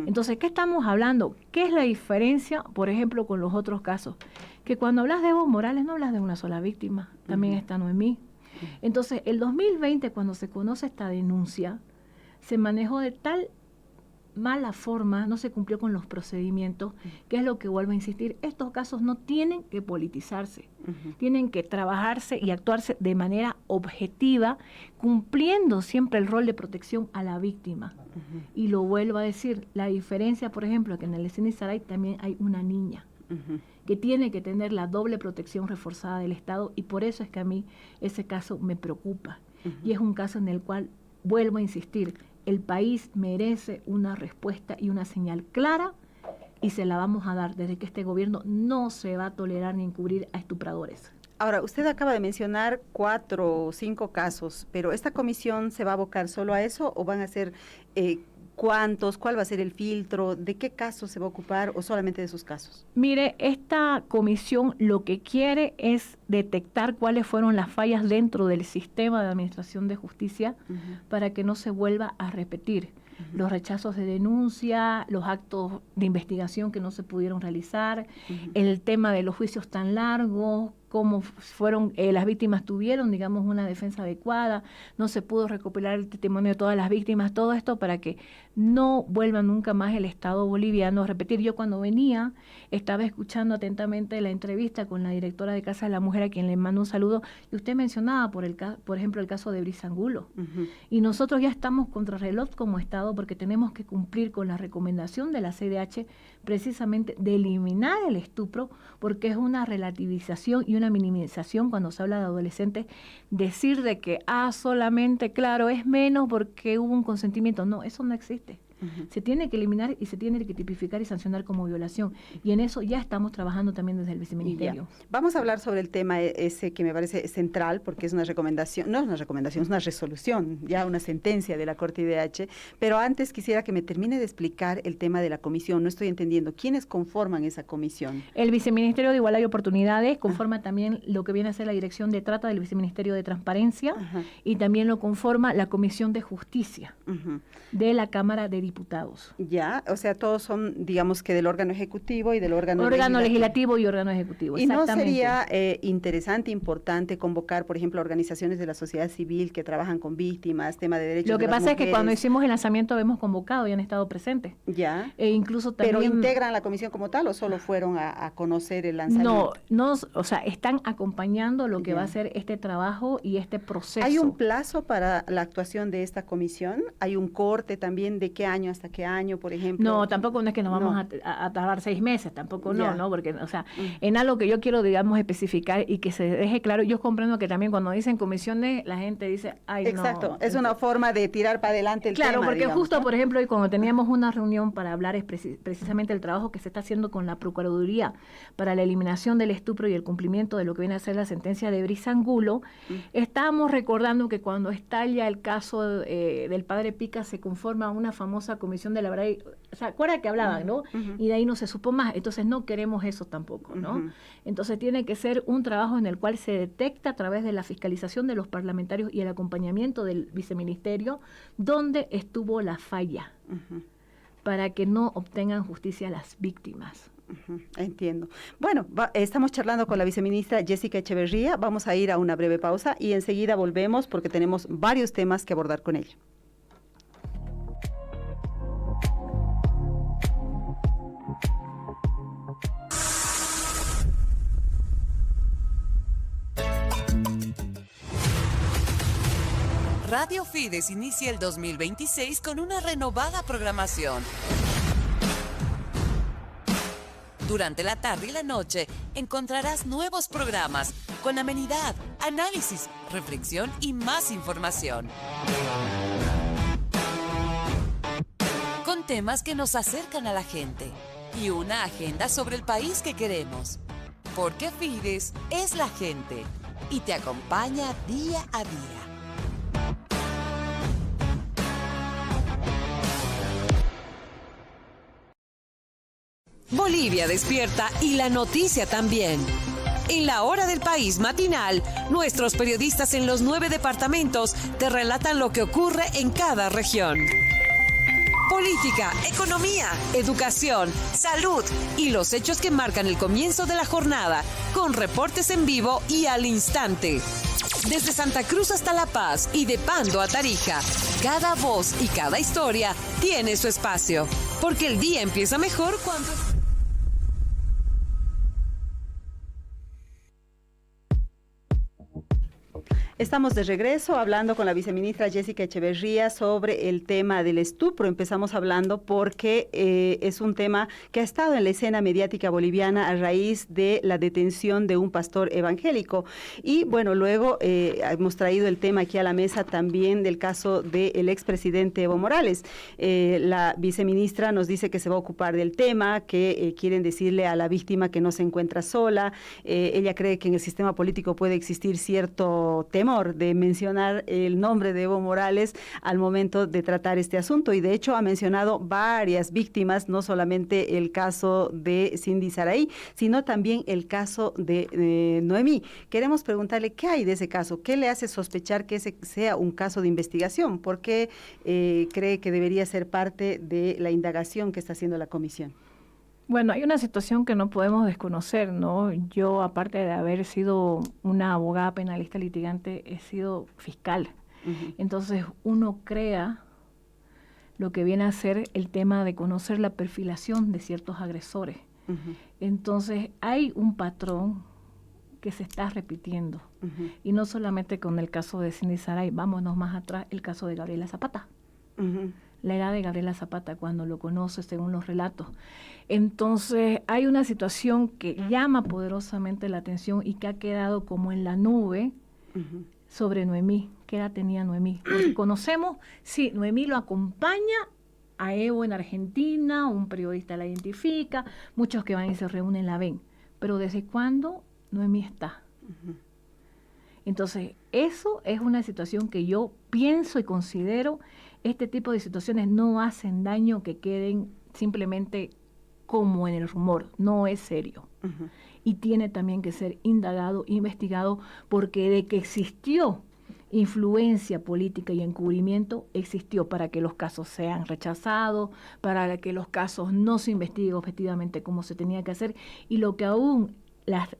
Entonces, ¿qué estamos hablando? ¿Qué es la diferencia, por ejemplo, con los otros casos? Que cuando hablas de Evo Morales no hablas de una sola víctima, también está Noemí. Entonces, el 2020, cuando se conoce esta denuncia, se manejó de tal mala forma, no se cumplió con los procedimientos, que es lo que vuelvo a insistir, estos casos no tienen que politizarse, tienen que trabajarse y actuarse de manera objetiva, cumpliendo siempre el rol de protección a la víctima. Y lo vuelvo a decir, la diferencia, por ejemplo, que en el Cindy Saray también hay una niña, que tiene que tener la doble protección reforzada del Estado, y por eso es que a mí ese caso me preocupa. Y es un caso en el cual, vuelvo a insistir, el país merece una respuesta y una señal clara, y se la vamos a dar. Desde que este gobierno no se va a tolerar ni encubrir a estupradores. Ahora, usted acaba de mencionar 4 o 5 casos, pero ¿esta comisión se va a abocar solo a eso o van a ser cuántos? ¿Cuál va a ser el filtro? ¿De qué casos se va a ocupar o solamente de esos casos? Mire, esta comisión lo que quiere es detectar cuáles fueron las fallas dentro del sistema de administración de justicia para que no se vuelva a repetir. Los rechazos de denuncia, los actos de investigación que no se pudieron realizar, el tema de los juicios tan largos, cómo fueron, las víctimas tuvieron, digamos, una defensa adecuada, no se pudo recopilar el testimonio de todas las víctimas, todo esto para que no vuelva nunca más el Estado boliviano a repetir. Yo cuando venía estaba escuchando atentamente la entrevista con la directora de Casa de la Mujer, a quien le mando un saludo, y usted mencionaba, por ejemplo, el caso de Brice Angulo. Y nosotros ya estamos contra reloj como Estado porque tenemos que cumplir con la recomendación de la CIDH precisamente de eliminar el estupro, porque es una relativización y una minimización cuando se habla de adolescentes, decir de que solamente, claro, es menos porque hubo un consentimiento. No, eso no existe. Se tiene que eliminar y se tiene que tipificar y sancionar como violación. Y en eso ya estamos trabajando también desde el viceministerio. Vamos a hablar sobre el tema ese que me parece central, porque es una recomendación, no es una recomendación, es una resolución, ya una sentencia de la Corte IDH. Pero antes quisiera que me termine de explicar el tema de la comisión. No estoy entendiendo. ¿Quiénes conforman esa comisión? El Viceministerio de Igualdad y Oportunidades conforma también lo que viene a ser la Dirección de Trata del Viceministerio de Transparencia, y también lo conforma la Comisión de Justicia de la Cámara de Diputados. Ya, o sea, todos son, digamos, que del órgano ejecutivo y del órgano legislativo y órgano ejecutivo. ¿Y no sería interesante, importante convocar, por ejemplo, organizaciones de la sociedad civil que trabajan con víctimas, tema de derechos de las mujeres? Lo que pasa es que cuando hicimos el lanzamiento hemos convocado y han estado presentes. Ya. Incluso también. ¿Pero integran la comisión como tal o solo fueron a conocer el lanzamiento? No, o sea, están acompañando lo que va a ser este trabajo y este proceso. ¿Hay un plazo para la actuación de esta comisión? ¿Hay un corte también de qué año hasta qué año, por ejemplo? No, tampoco no es que nos vamos a tardar 6 meses, tampoco no, porque, o sea, en algo que yo quiero, digamos, especificar y que se deje claro, yo comprendo que también cuando dicen comisiones, la gente dice, ay, exacto, no. Es una forma de tirar para adelante el tema. Claro, porque digamos, justo, por ejemplo, y cuando teníamos una reunión para hablar precisamente el trabajo que se está haciendo con la Procuraduría para la eliminación del estupro y el cumplimiento de lo que viene a ser la sentencia de Brice Angulo, estábamos recordando que cuando estalla el caso del padre Pica se conforma una famosa comisión de la verdad, o sea, acuerda que hablaban, ¿no? Y de ahí no se supo más, entonces no queremos eso tampoco, ¿no? Entonces tiene que ser un trabajo en el cual se detecta a través de la fiscalización de los parlamentarios y el acompañamiento del viceministerio dónde estuvo la falla para que no obtengan justicia las víctimas. Entiendo. Bueno, estamos charlando con la viceministra Jessica Echeverría, vamos a ir a una breve pausa y enseguida volvemos porque tenemos varios temas que abordar con ella. Radio Fides inicia el 2026 con una renovada programación. Durante la tarde y la noche encontrarás nuevos programas con amenidad, análisis, reflexión y más información. Con temas que nos acercan a la gente y una agenda sobre el país que queremos. Porque Fides es la gente y te acompaña día a día. Bolivia despierta y la noticia también. En la hora del país matinal, nuestros periodistas en los 9 departamentos te relatan lo que ocurre en cada región. Política, economía, educación, salud y los hechos que marcan el comienzo de la jornada, con reportes en vivo y al instante. Desde Santa Cruz hasta La Paz y de Pando a Tarija, cada voz y cada historia tiene su espacio, porque el día empieza mejor cuando... Estamos de regreso hablando con la viceministra Jessica Echeverría sobre el tema del estupro. Empezamos hablando porque es un tema que ha estado en la escena mediática boliviana a raíz de la detención de un pastor evangélico. Y bueno, luego hemos traído el tema aquí a la mesa también del caso del expresidente Evo Morales. La viceministra nos dice que se va a ocupar del tema, que quieren decirle a la víctima que no se encuentra sola. Ella cree que en el sistema político puede existir cierto temor de mencionar el nombre de Evo Morales al momento de tratar este asunto, y de hecho ha mencionado varias víctimas, no solamente el caso de Cindy Saraí, sino también el caso de Noemí. Queremos preguntarle qué hay de ese caso, qué le hace sospechar que ese sea un caso de investigación, por qué cree que debería ser parte de la indagación que está haciendo la comisión. Bueno, hay una situación que no podemos desconocer, ¿no? Yo, aparte de haber sido una abogada penalista litigante, he sido fiscal. Entonces, uno crea lo que viene a ser el tema de conocer la perfilación de ciertos agresores. Entonces, hay un patrón que se está repitiendo. Y no solamente con el caso de Cindy Saraí, vámonos más atrás, el caso de Gabriela Zapata. La edad de Gabriela Zapata cuando lo conoce, según los relatos. Entonces, hay una situación que llama poderosamente la atención y que ha quedado como en la nube sobre Noemí. ¿Qué edad tenía Noemí? Porque conocemos, sí, Noemí lo acompaña a Evo en Argentina, un periodista la identifica, muchos que van y se reúnen la ven. Pero ¿desde cuándo Noemí está? Entonces, eso es una situación que yo pienso y considero. Este tipo de situaciones no hacen daño que queden simplemente como en el rumor, no es serio. Y tiene también que ser indagado, investigado, porque de que existió influencia política y encubrimiento, existió para que los casos sean rechazados, para que los casos no se investiguen objetivamente como se tenía que hacer, y lo que aún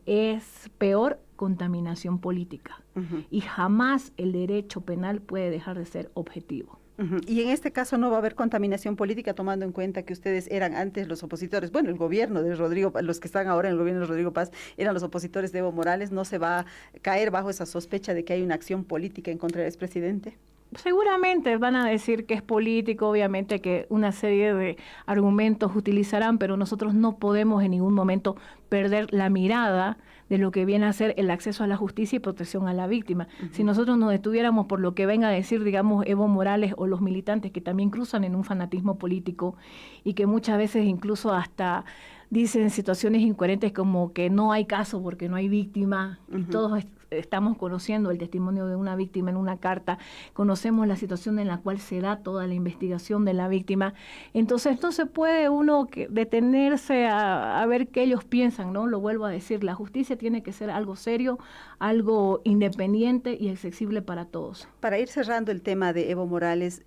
es peor, contaminación política. Y jamás el derecho penal puede dejar de ser objetivo. Y en este caso no va a haber contaminación política, tomando en cuenta que ustedes eran antes los opositores, bueno, el gobierno de Rodrigo Paz, los que están ahora en el gobierno de Rodrigo Paz eran los opositores de Evo Morales. ¿No se va a caer bajo esa sospecha de que hay una acción política en contra del expresidente? Seguramente van a decir que es político, obviamente que una serie de argumentos utilizarán, pero nosotros no podemos en ningún momento perder la mirada de lo que viene a ser el acceso a la justicia y protección a la víctima. Si nosotros nos detuviéramos por lo que venga a decir, digamos, Evo Morales o los militantes que también cruzan en un fanatismo político y que muchas veces incluso hasta dicen situaciones incoherentes como que no hay caso porque no hay víctima, y todos estamos conociendo el testimonio de una víctima en una carta, conocemos la situación en la cual se da toda la investigación de la víctima. Entonces no se puede uno detenerse a ver qué ellos piensan, ¿no? Lo vuelvo a decir, la justicia tiene que ser algo serio, algo independiente y accesible para todos. Para ir cerrando el tema de Evo Morales,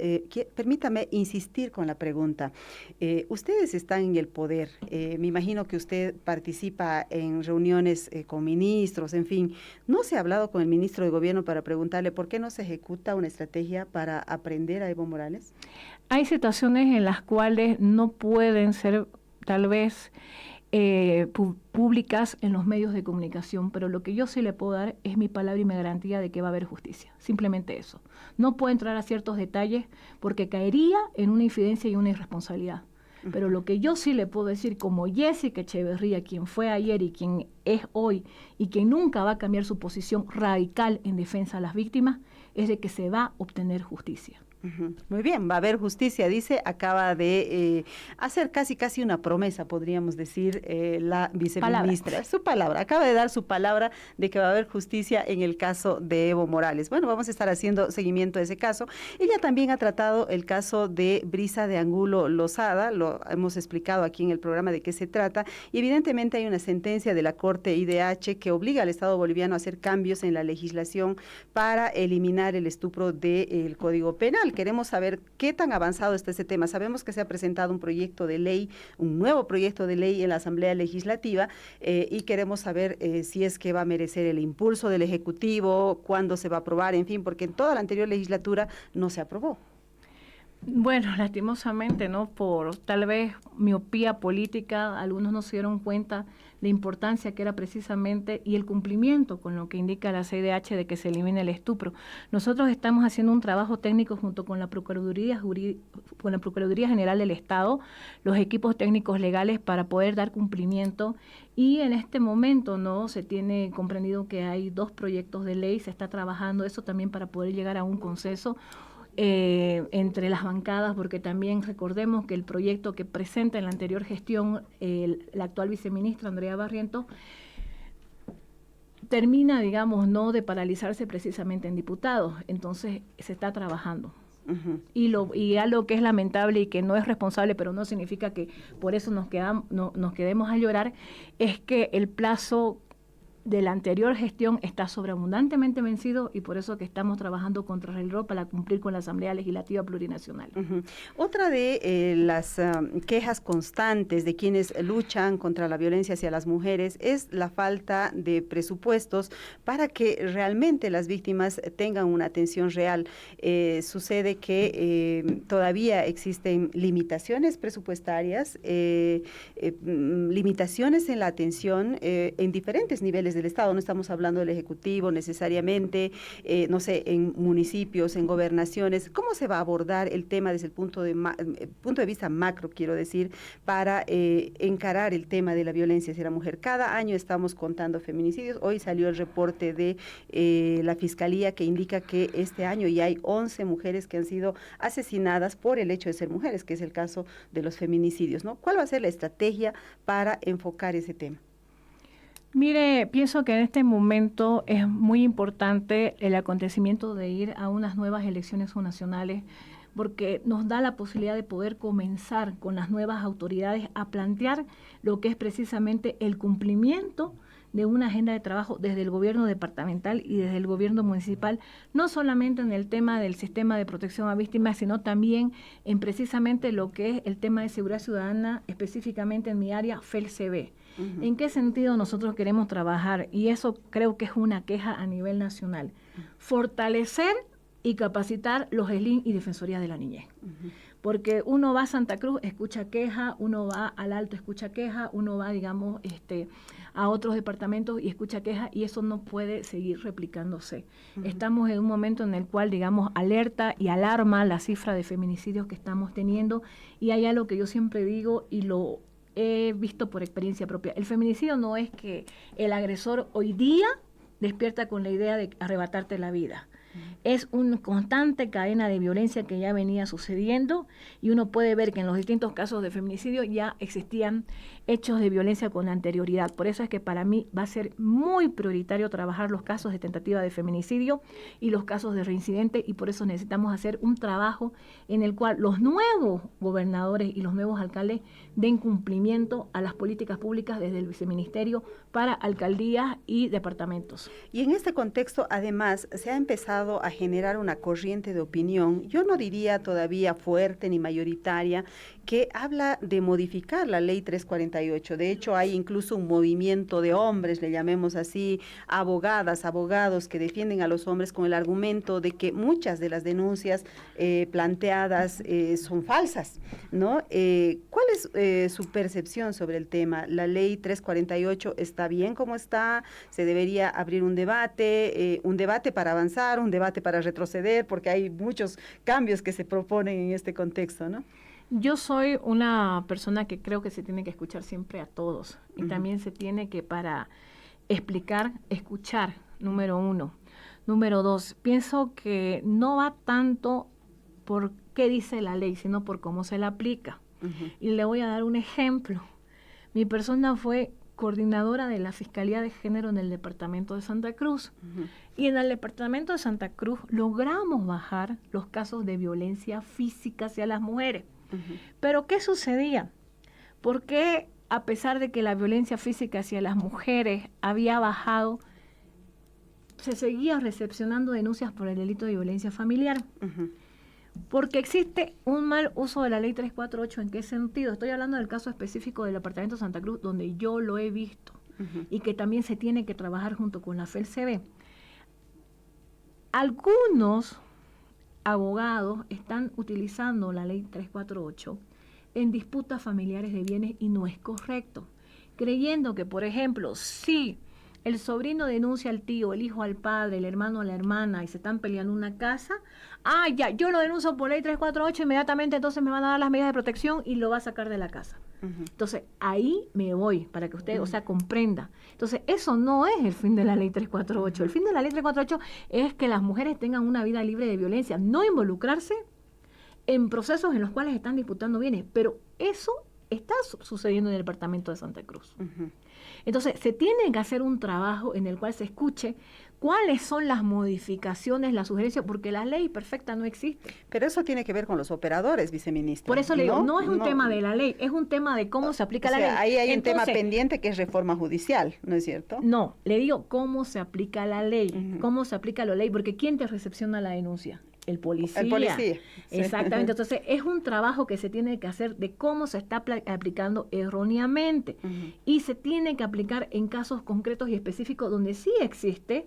permítame insistir con la pregunta. Ustedes están en el poder, me imagino que usted participa en reuniones con ministros, en fin. ¿No se ha hablado con el ministro de Gobierno para preguntarle por qué no se ejecuta una estrategia para aprender a Evo Morales? Hay situaciones en las cuales no pueden ser tal vez públicas en los medios de comunicación, pero lo que yo sí le puedo dar es mi palabra y mi garantía de que va a haber justicia. Simplemente eso. No puedo entrar a ciertos detalles porque caería en una infidencia y una irresponsabilidad. Pero lo que yo sí le puedo decir, como Jessica Echeverría, quien fue ayer y quien es hoy, y quien nunca va a cambiar su posición radical en defensa a las víctimas, es de que se va a obtener justicia. Muy bien, va a haber justicia, dice, acaba de hacer casi una promesa, podríamos decir, la viceministra. Su palabra, acaba de dar su palabra de que va a haber justicia en el caso de Evo Morales. Bueno, vamos a estar haciendo seguimiento de ese caso. Ella también ha tratado el caso de Brisa de Angulo Lozada, lo hemos explicado aquí en el programa de qué se trata, y evidentemente hay una sentencia de la Corte IDH que obliga al Estado boliviano a hacer cambios en la legislación para eliminar el estupro del Código Penal. Queremos saber qué tan avanzado está ese tema. Sabemos que se ha presentado un proyecto de ley, un nuevo proyecto de ley en la Asamblea Legislativa y queremos saber si es que va a merecer el impulso del Ejecutivo, cuándo se va a aprobar, en fin, porque en toda la anterior legislatura no se aprobó. Bueno, lastimosamente, ¿no? Por tal vez miopía política, algunos no se dieron cuenta la importancia que era precisamente y el cumplimiento con lo que indica la CIDH de que se elimine el estupro. Nosotros estamos haciendo un trabajo técnico junto con la Procuraduría General del Estado, los equipos técnicos legales para poder dar cumplimiento y en este momento no se tiene comprendido que hay 2 proyectos de ley, se está trabajando eso también para poder llegar a un consenso entre las bancadas, porque también recordemos que el proyecto que presenta en la anterior gestión la actual viceministra Andrea Barrientos termina, digamos, no de paralizarse precisamente en diputados, entonces se está trabajando. Y algo que es lamentable y que no es responsable, pero no significa que por eso nos quedemos a llorar, es que el plazo de la anterior gestión está sobreabundantemente vencido y por eso que estamos trabajando contra el reloj para cumplir con la Asamblea Legislativa Plurinacional. Otra de las quejas constantes de quienes luchan contra la violencia hacia las mujeres es la falta de presupuestos para que realmente las víctimas tengan una atención real. Sucede que todavía existen limitaciones presupuestarias, limitaciones en la atención en diferentes niveles del Estado, no estamos hablando del Ejecutivo necesariamente, no sé, en municipios, en gobernaciones. ¿Cómo se va a abordar el tema desde el punto de vista macro, quiero decir, para encarar el tema de la violencia hacia la mujer? Cada año estamos contando feminicidios. Hoy salió el reporte de la Fiscalía que indica que este año ya hay 11 mujeres que han sido asesinadas por el hecho de ser mujeres, que es el caso de los feminicidios, ¿no? ¿Cuál va a ser la estrategia para enfocar ese tema? Mire, pienso que en este momento es muy importante el acontecimiento de ir a unas nuevas elecciones subnacionales porque nos da la posibilidad de poder comenzar con las nuevas autoridades a plantear lo que es precisamente el cumplimiento de una agenda de trabajo desde el gobierno departamental y desde el gobierno municipal, no solamente en el tema del sistema de protección a víctimas, sino también en precisamente lo que es el tema de seguridad ciudadana, específicamente en mi área, FELCB. ¿En qué sentido nosotros queremos trabajar? Y eso creo que es una queja a nivel nacional. Fortalecer y capacitar los ESLIN y Defensoría de la Niñez. Porque uno va a Santa Cruz, escucha queja, uno va al Alto, escucha queja, uno va, digamos, a otros departamentos y escucha queja, y eso no puede seguir replicándose. Estamos en un momento en el cual, digamos, alerta y alarma la cifra de feminicidios que estamos teniendo, y hay algo que yo siempre digo y lo he visto por experiencia propia. El feminicidio no es que el agresor hoy día despierta con la idea de arrebatarte la vida. Es una constante cadena de violencia que ya venía sucediendo y uno puede ver que en los distintos casos de feminicidio ya existían hechos de violencia con anterioridad. Por eso es que para mí va a ser muy prioritario trabajar los casos de tentativa de feminicidio y los casos de reincidente, y por eso necesitamos hacer un trabajo en el cual los nuevos gobernadores y los nuevos alcaldes den cumplimiento a las políticas públicas desde el viceministerio para alcaldías y departamentos. Y en este contexto, además, se ha empezado a generar una corriente de opinión, yo no diría todavía fuerte ni mayoritaria, que habla de modificar la ley 348. De hecho, hay incluso un movimiento de hombres, le llamemos así, abogadas, abogados que defienden a los hombres con el argumento de que muchas de las denuncias planteadas son falsas, ¿no? ¿Cuál es su percepción sobre el tema? ¿La ley 348 está bien como está? ¿Se debería abrir un debate para avanzar, un debate para retroceder? Porque hay muchos cambios que se proponen en este contexto, ¿no? Yo soy una persona que creo que se tiene que escuchar siempre a todos y también se tiene que, para explicar, escuchar, número 1. Número 2, pienso que no va tanto por qué dice la ley, sino por cómo se la aplica. Y le voy a dar un ejemplo. Mi persona fue coordinadora de la Fiscalía de Género en el departamento de Santa Cruz. Y en el departamento de Santa Cruz logramos bajar los casos de violencia física hacia las mujeres. Pero ¿qué sucedía? ¿Por qué, a pesar de que la violencia física hacia las mujeres había bajado, se seguía recepcionando denuncias por el delito de violencia familiar? Porque existe un mal uso de la ley 348. ¿En qué sentido? Estoy hablando del caso específico del departamento de Santa Cruz, donde yo lo he visto y que también se tiene que trabajar junto con la FELCB. Algunos abogados están utilizando la ley 348 en disputas familiares de bienes y no es correcto, creyendo que, por ejemplo, si el sobrino denuncia al tío, el hijo al padre, el hermano a la hermana y se están peleando una casa, ya, yo lo denuncio por ley 348, inmediatamente entonces me van a dar las medidas de protección y lo va a sacar de la casa. Entonces, ahí me voy, para que usted, comprenda. Entonces, eso no es el fin de la ley 348. El fin de la ley 348 es que las mujeres tengan una vida libre de violencia, no involucrarse en procesos en los cuales están disputando bienes, pero eso está sucediendo en el departamento de Santa Cruz. Entonces, se tiene que hacer un trabajo en el cual se escuche cuáles son las modificaciones, las sugerencias, porque la ley perfecta no existe. Pero eso tiene que ver con los operadores, viceministra. Por eso le digo, no es un tema de la ley, es un tema de cómo se aplica la ley. Ahí hay un tema pendiente que es reforma judicial, ¿no es cierto? No, le digo cómo se aplica la ley, cómo se aplica la ley, porque ¿quién te recepciona la denuncia? El policía. El policía. Exactamente. Entonces, es un trabajo que se tiene que hacer de cómo se está aplicando erróneamente. Y se tiene que aplicar en casos concretos y específicos donde sí existe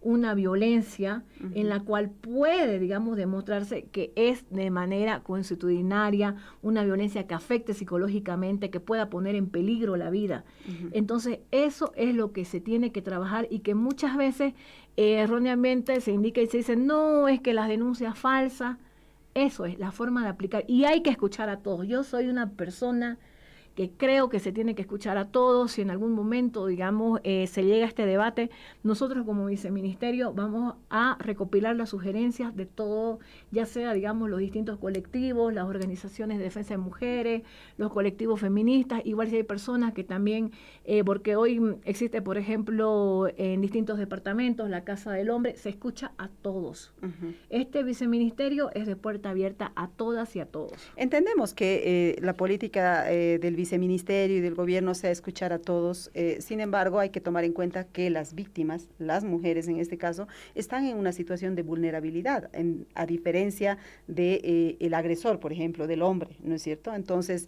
una violencia en la cual puede, digamos, demostrarse que es de manera consuetudinaria, una violencia que afecte psicológicamente, que pueda poner en peligro la vida. Entonces, eso es lo que se tiene que trabajar y que muchas veces erróneamente se indica y se dice, no, es que las denuncias falsas, eso es la forma de aplicar. Y hay que escuchar a todos. Yo soy una persona que creo que se tiene que escuchar a todos. Si en algún momento, digamos, se llega a este debate, nosotros como viceministerio vamos a recopilar las sugerencias de todo, ya sea, digamos, los distintos colectivos, las organizaciones de defensa de mujeres, los colectivos feministas, igual si hay personas que también, porque hoy existe, por ejemplo, en distintos departamentos, la Casa del Hombre, se escucha a todos. Este viceministerio es de puerta abierta a todas y a todos. Entendemos que la política del viceministerio y del gobierno sea escuchar a todos. Sin embargo, hay que tomar en cuenta que las víctimas, las mujeres en este caso, están en una situación de vulnerabilidad, a diferencia de el agresor, por ejemplo, del hombre, ¿no es cierto? Entonces,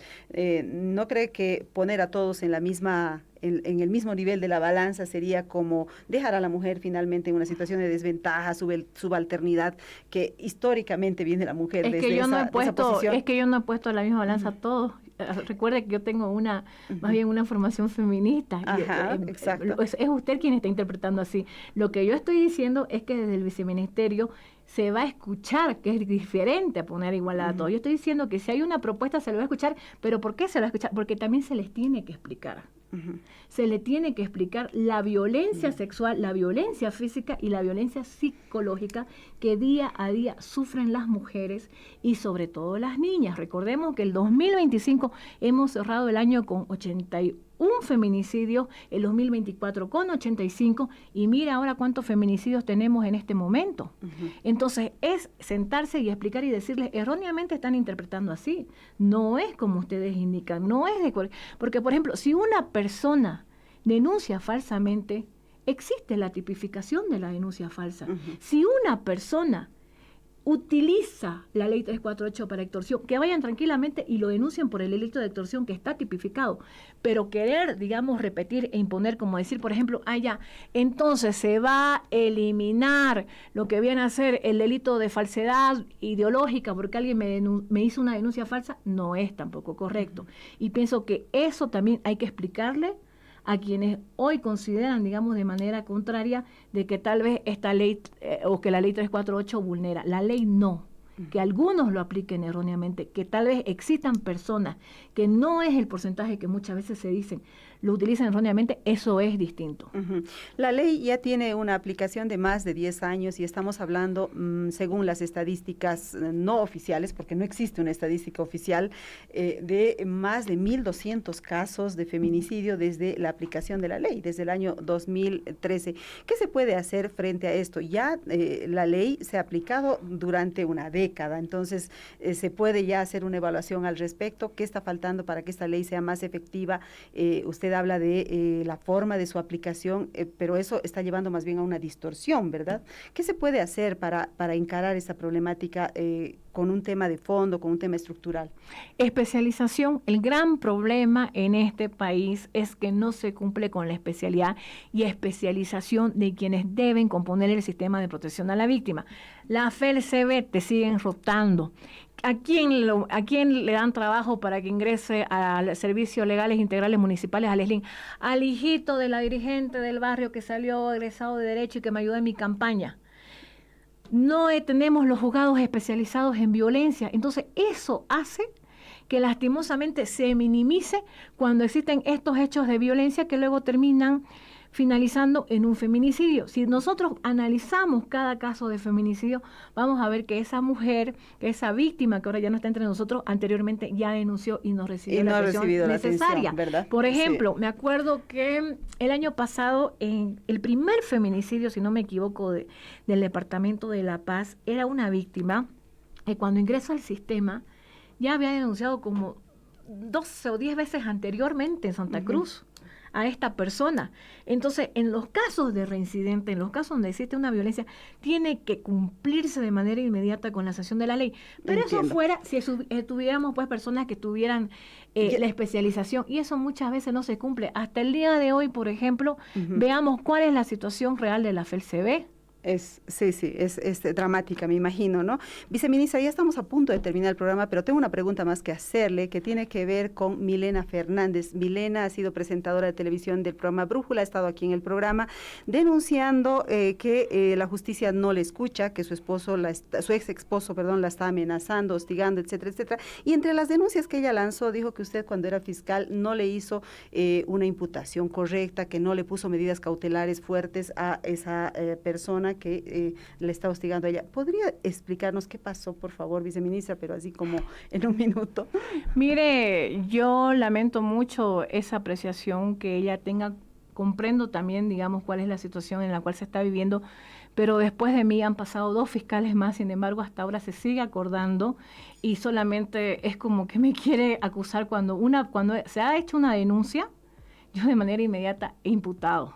¿no cree que poner a todos en la misma en el mismo nivel de la balanza sería como dejar a la mujer finalmente en una situación de desventaja, subalternidad, que históricamente viene la mujer desde esa posición? Es que yo no he puesto la misma balanza a todos. Recuerde que yo tengo más bien una formación feminista. Exacto. Es usted quien está interpretando así. Lo que yo estoy diciendo es que desde el viceministerio se va a escuchar, que es diferente a poner igualdad a todos. Yo estoy diciendo que si hay una propuesta se lo va a escuchar, pero ¿por qué se lo va a escuchar? Porque también se les tiene que explicar. Se le tiene que explicar la violencia sexual, la violencia física y la violencia psicológica que día a día sufren las mujeres y sobre todo las niñas. Recordemos que el 2025 hemos cerrado el año con 81 feminicidios, el 2024 con 85 y mira ahora cuántos feminicidios tenemos en este momento. Entonces es sentarse y explicar y decirles, erróneamente están interpretando así, no es como ustedes indican, no es de... Porque por ejemplo, si una persona denuncia falsamente, existe la tipificación de la denuncia falsa. Si una persona utiliza la ley 348 para extorsión, que vayan tranquilamente y lo denuncien por el delito de extorsión que está tipificado, pero querer, digamos, repetir e imponer, como decir, por ejemplo, entonces se va a eliminar lo que viene a ser el delito de falsedad ideológica porque alguien me hizo una denuncia falsa, no es tampoco correcto. Y pienso que eso también hay que explicarle a quienes hoy consideran, digamos, de manera contraria de que tal vez esta ley o que la ley 348 vulnera. La ley no. que algunos lo apliquen erróneamente, que tal vez existan personas que no es el porcentaje que muchas veces se dicen, lo utilizan erróneamente, eso es distinto. La ley ya tiene una aplicación de más de 10 años y estamos hablando, según las estadísticas no oficiales, porque no existe una estadística oficial, de más de 1.200 casos de feminicidio desde la aplicación de la ley, desde el año 2013. ¿Qué se puede hacer frente a esto? Ya la ley se ha aplicado durante una década, entonces se puede ya hacer una evaluación al respecto. ¿Qué está faltando para que esta ley sea más efectiva? Usted habla de la forma de su aplicación, pero eso está llevando más bien a una distorsión, ¿verdad? ¿Qué se puede hacer para encarar esta problemática con un tema de fondo, con un tema estructural? Especialización. El gran problema en este país es que no se cumple con la especialidad y especialización de quienes deben componer el sistema de protección a la víctima. La FELCB te siguen rotando. ¿A quién le dan trabajo para que ingrese a servicios legales integrales municipales, al SLIN? Al hijito de la dirigente del barrio que salió egresado de Derecho y que me ayudó en mi campaña. No tenemos los juzgados especializados en violencia. Entonces, eso hace que lastimosamente se minimice cuando existen estos hechos de violencia que luego terminan finalizando en un feminicidio. Si nosotros analizamos cada caso de feminicidio, vamos a ver que esa mujer, que esa víctima que ahora ya no está entre nosotros, anteriormente ya denunció y no recibió la atención necesaria. ¿Verdad? Por ejemplo, me acuerdo que el año pasado, en el primer feminicidio, si no me equivoco, del Departamento de La Paz, era una víctima que cuando ingresó al sistema ya había denunciado como 12 o 10 veces anteriormente en Santa Cruz a esta persona. Entonces, en los casos de reincidente, en los casos donde existe una violencia, tiene que cumplirse de manera inmediata con la sanción de la ley. Pero Entiendo. Eso fuera, si tuviéramos pues personas que tuvieran la especialización, y eso muchas veces no se cumple. Hasta el día de hoy, por ejemplo, veamos cuál es la situación real de la FELCB. Es dramática, me imagino, ¿no? Viceministra, ya estamos a punto de terminar el programa, pero tengo una pregunta más que hacerle, que tiene que ver con Milena Fernández. Milena ha sido presentadora de televisión del programa Brújula, ha estado aquí en el programa, denunciando que la justicia no le escucha, que su ex esposo, la está amenazando, hostigando, etcétera, etcétera. Y entre las denuncias que ella lanzó, dijo que usted cuando era fiscal no le hizo una imputación correcta, que no le puso medidas cautelares fuertes a esa persona que le está hostigando a ella. ¿Podría explicarnos qué pasó, por favor, viceministra, pero así como en un minuto? Mire, yo lamento mucho esa apreciación que ella tenga. Comprendo también, digamos, cuál es la situación en la cual se está viviendo, pero después de mí han pasado 2 fiscales más, sin embargo, hasta ahora se sigue acordando y solamente es como que me quiere acusar cuando se ha hecho una denuncia, yo de manera inmediata he imputado.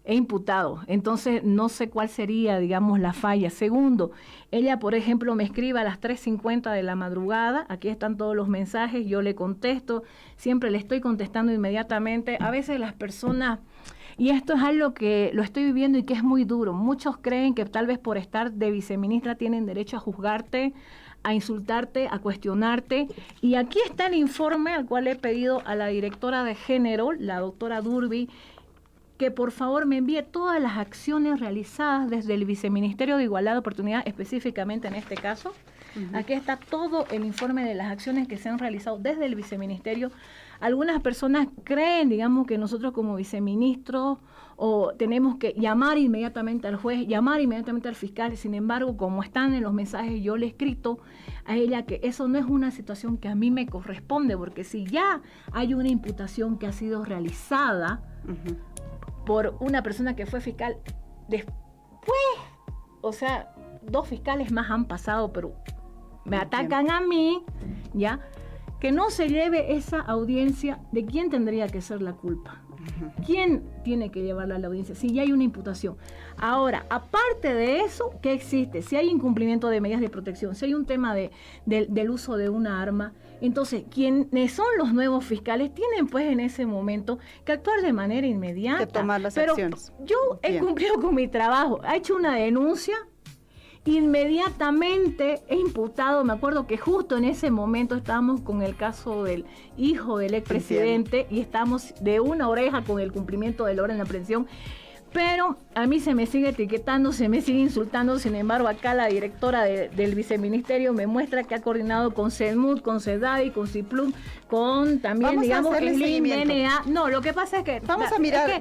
He imputado, entonces no sé cuál sería, digamos, la falla. Segundo, ella, por ejemplo, me escribe a las 3:50 de la madrugada, aquí están todos los mensajes, yo le contesto, siempre le estoy contestando inmediatamente. A veces las personas, y esto es algo que lo estoy viviendo y que es muy duro, muchos creen que tal vez por estar de viceministra tienen derecho a juzgarte, a insultarte, a cuestionarte, y aquí está el informe al cual he pedido a la directora de género, la doctora Durby, que por favor me envíe todas las acciones realizadas desde el Viceministerio de Igualdad de Oportunidad, específicamente en este caso. Aquí está todo el informe de las acciones que se han realizado desde el Viceministerio. Algunas personas creen, digamos, que nosotros como viceministros o tenemos que llamar inmediatamente al juez, llamar inmediatamente al fiscal. Sin embargo, como están en los mensajes, yo le he escrito a ella que eso no es una situación que a mí me corresponde, porque si ya hay una imputación que ha sido realizada por una persona que fue fiscal, después, o sea, 2 fiscales más han pasado, pero me atacan a mí, ¿ya? Que no se lleve esa audiencia, ¿de quién tendría que ser la culpa? ¿Quién tiene que llevarla a la audiencia? Si ya hay una imputación. Ahora, aparte de eso, ¿qué existe? Si hay incumplimiento de medidas de protección, si hay un tema del uso de una arma, entonces, quienes son los nuevos fiscales tienen pues en ese momento que actuar de manera inmediata. Que tomar las acciones. Yo he cumplido con mi trabajo, he hecho una denuncia, inmediatamente he imputado. Me acuerdo que justo en ese momento estábamos con el caso del hijo del expresidente y estábamos de una oreja con el cumplimiento de la orden de aprehensión. pero a mí se me sigue etiquetando, se me sigue insultando. Sin embargo, acá la directora del viceministerio me muestra que ha coordinado con CEDMUD, con CEDAVI, con CIPLUM, con también, digamos, SLIM, DNA. No, lo que pasa es que vamos a mirar es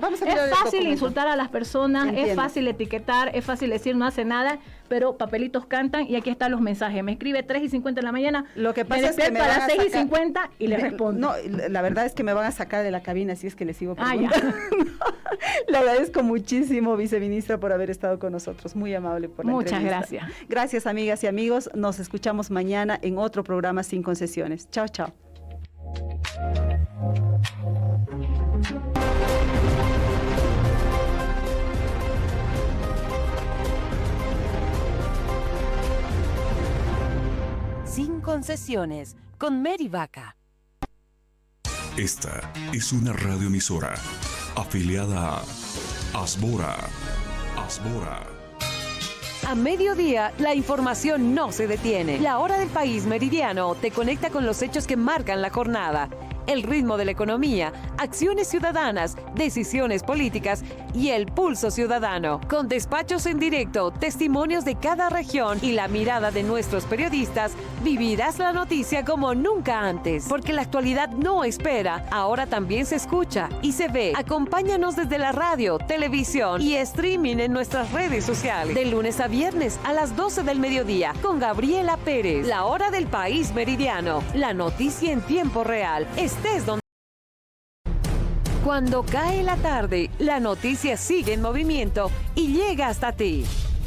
fácil insultar a las personas, es fácil etiquetar, es fácil decir no hace nada, pero papelitos cantan y aquí están los mensajes. Me escribe 3:50 de la mañana, lo que pasa es que me a van las 6:50 y le respondo. No, la verdad es que me van a sacar de la cabina si es que le sigo preguntando. Le agradezco muchísimo, viceministra, por haber estado con nosotros. Muy amable por la entrevista. Muchas gracias. Gracias, amigas y amigos. Nos escuchamos mañana en otro programa Sin Concesiones. Chao, chao. Sin Concesiones, con Mary Vaca. Esta es una radioemisora afiliada a Asbora. A mediodía, la información no se detiene. La hora del país meridiano te conecta con los hechos que marcan la jornada. El ritmo de la economía, acciones ciudadanas, decisiones políticas y el pulso ciudadano. Con despachos en directo, testimonios de cada región y la mirada de nuestros periodistas, vivirás la noticia como nunca antes. Porque la actualidad no espera, ahora también se escucha y se ve. Acompáñanos desde la radio, televisión y streaming en nuestras redes sociales. De lunes a viernes a las 12 del mediodía con Gabriela Pérez. La hora del país meridiano. La noticia en tiempo real. Estés donde... Cuando cae la tarde, la noticia sigue en movimiento y llega hasta ti.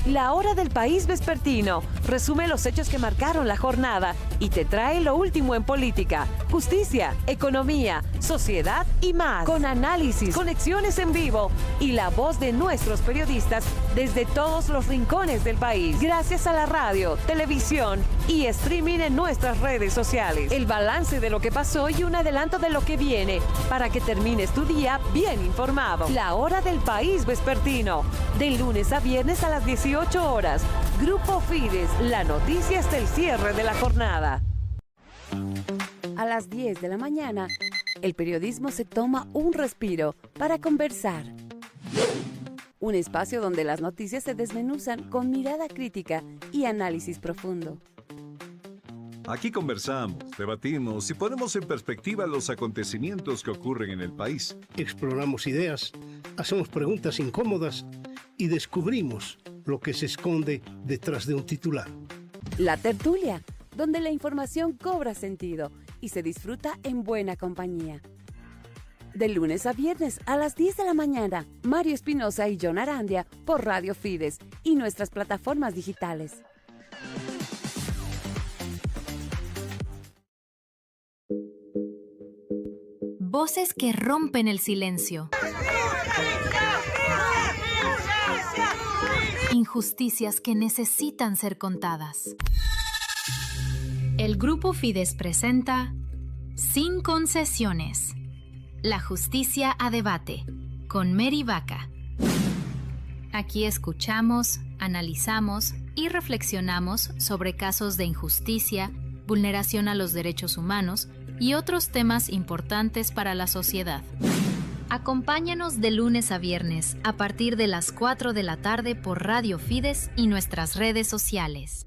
La hora del país vespertino resume los hechos que marcaron la jornada y te trae lo último en política, justicia, economía, sociedad y más. Con análisis, conexiones en vivo y la voz de nuestros periodistas desde todos los rincones del país. Gracias a la radio, televisión y streaming en nuestras redes sociales. El balance de lo que pasó y un adelanto de lo que viene para que termines tu día bien informado. La hora del país vespertino, de lunes a viernes a las 18 horas. Grupo Fides, la noticia hasta el cierre de la jornada. A las 10 de la mañana, el periodismo se toma un respiro para conversar. Un espacio donde las noticias se desmenuzan con mirada crítica y análisis profundo. Aquí conversamos, debatimos y ponemos en perspectiva los acontecimientos que ocurren en el país. Exploramos ideas, hacemos preguntas incómodas y descubrimos lo que se esconde detrás de un titular. La tertulia, donde la información cobra sentido y se disfruta en buena compañía. De lunes a viernes a las 10 de la mañana, Mario Espinosa y John Arandia por Radio Fides y nuestras plataformas digitales. Voces que rompen el silencio. Injusticias que necesitan ser contadas. El Grupo Fides presenta Sin Concesiones. La justicia a debate, con Mary Vaca. Aquí escuchamos, analizamos y reflexionamos sobre casos de injusticia, vulneración a los derechos humanos y otros temas importantes para la sociedad. Acompáñanos de lunes a viernes a partir de las 4 de la tarde por Radio Fides y nuestras redes sociales.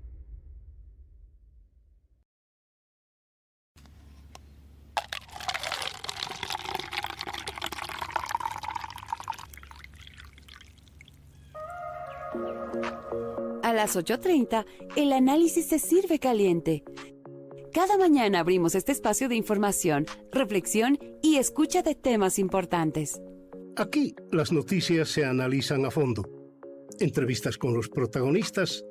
A las 8:30, el análisis se sirve caliente. Cada mañana abrimos este espacio de información, reflexión y escucha de temas importantes. Aquí las noticias se analizan a fondo. Entrevistas con los protagonistas,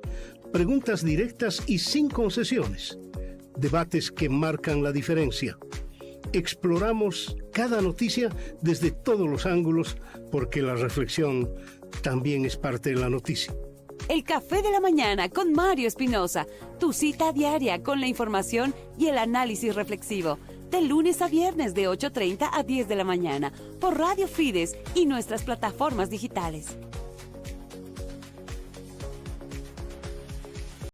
preguntas directas y sin concesiones. Debates que marcan la diferencia. Exploramos cada noticia desde todos los ángulos porque la reflexión también es parte de la noticia. El Café de la Mañana con Mario Espinosa, tu cita diaria con la información y el análisis reflexivo. De lunes a viernes de 8:30 a 10 de la mañana por Radio Fides y nuestras plataformas digitales.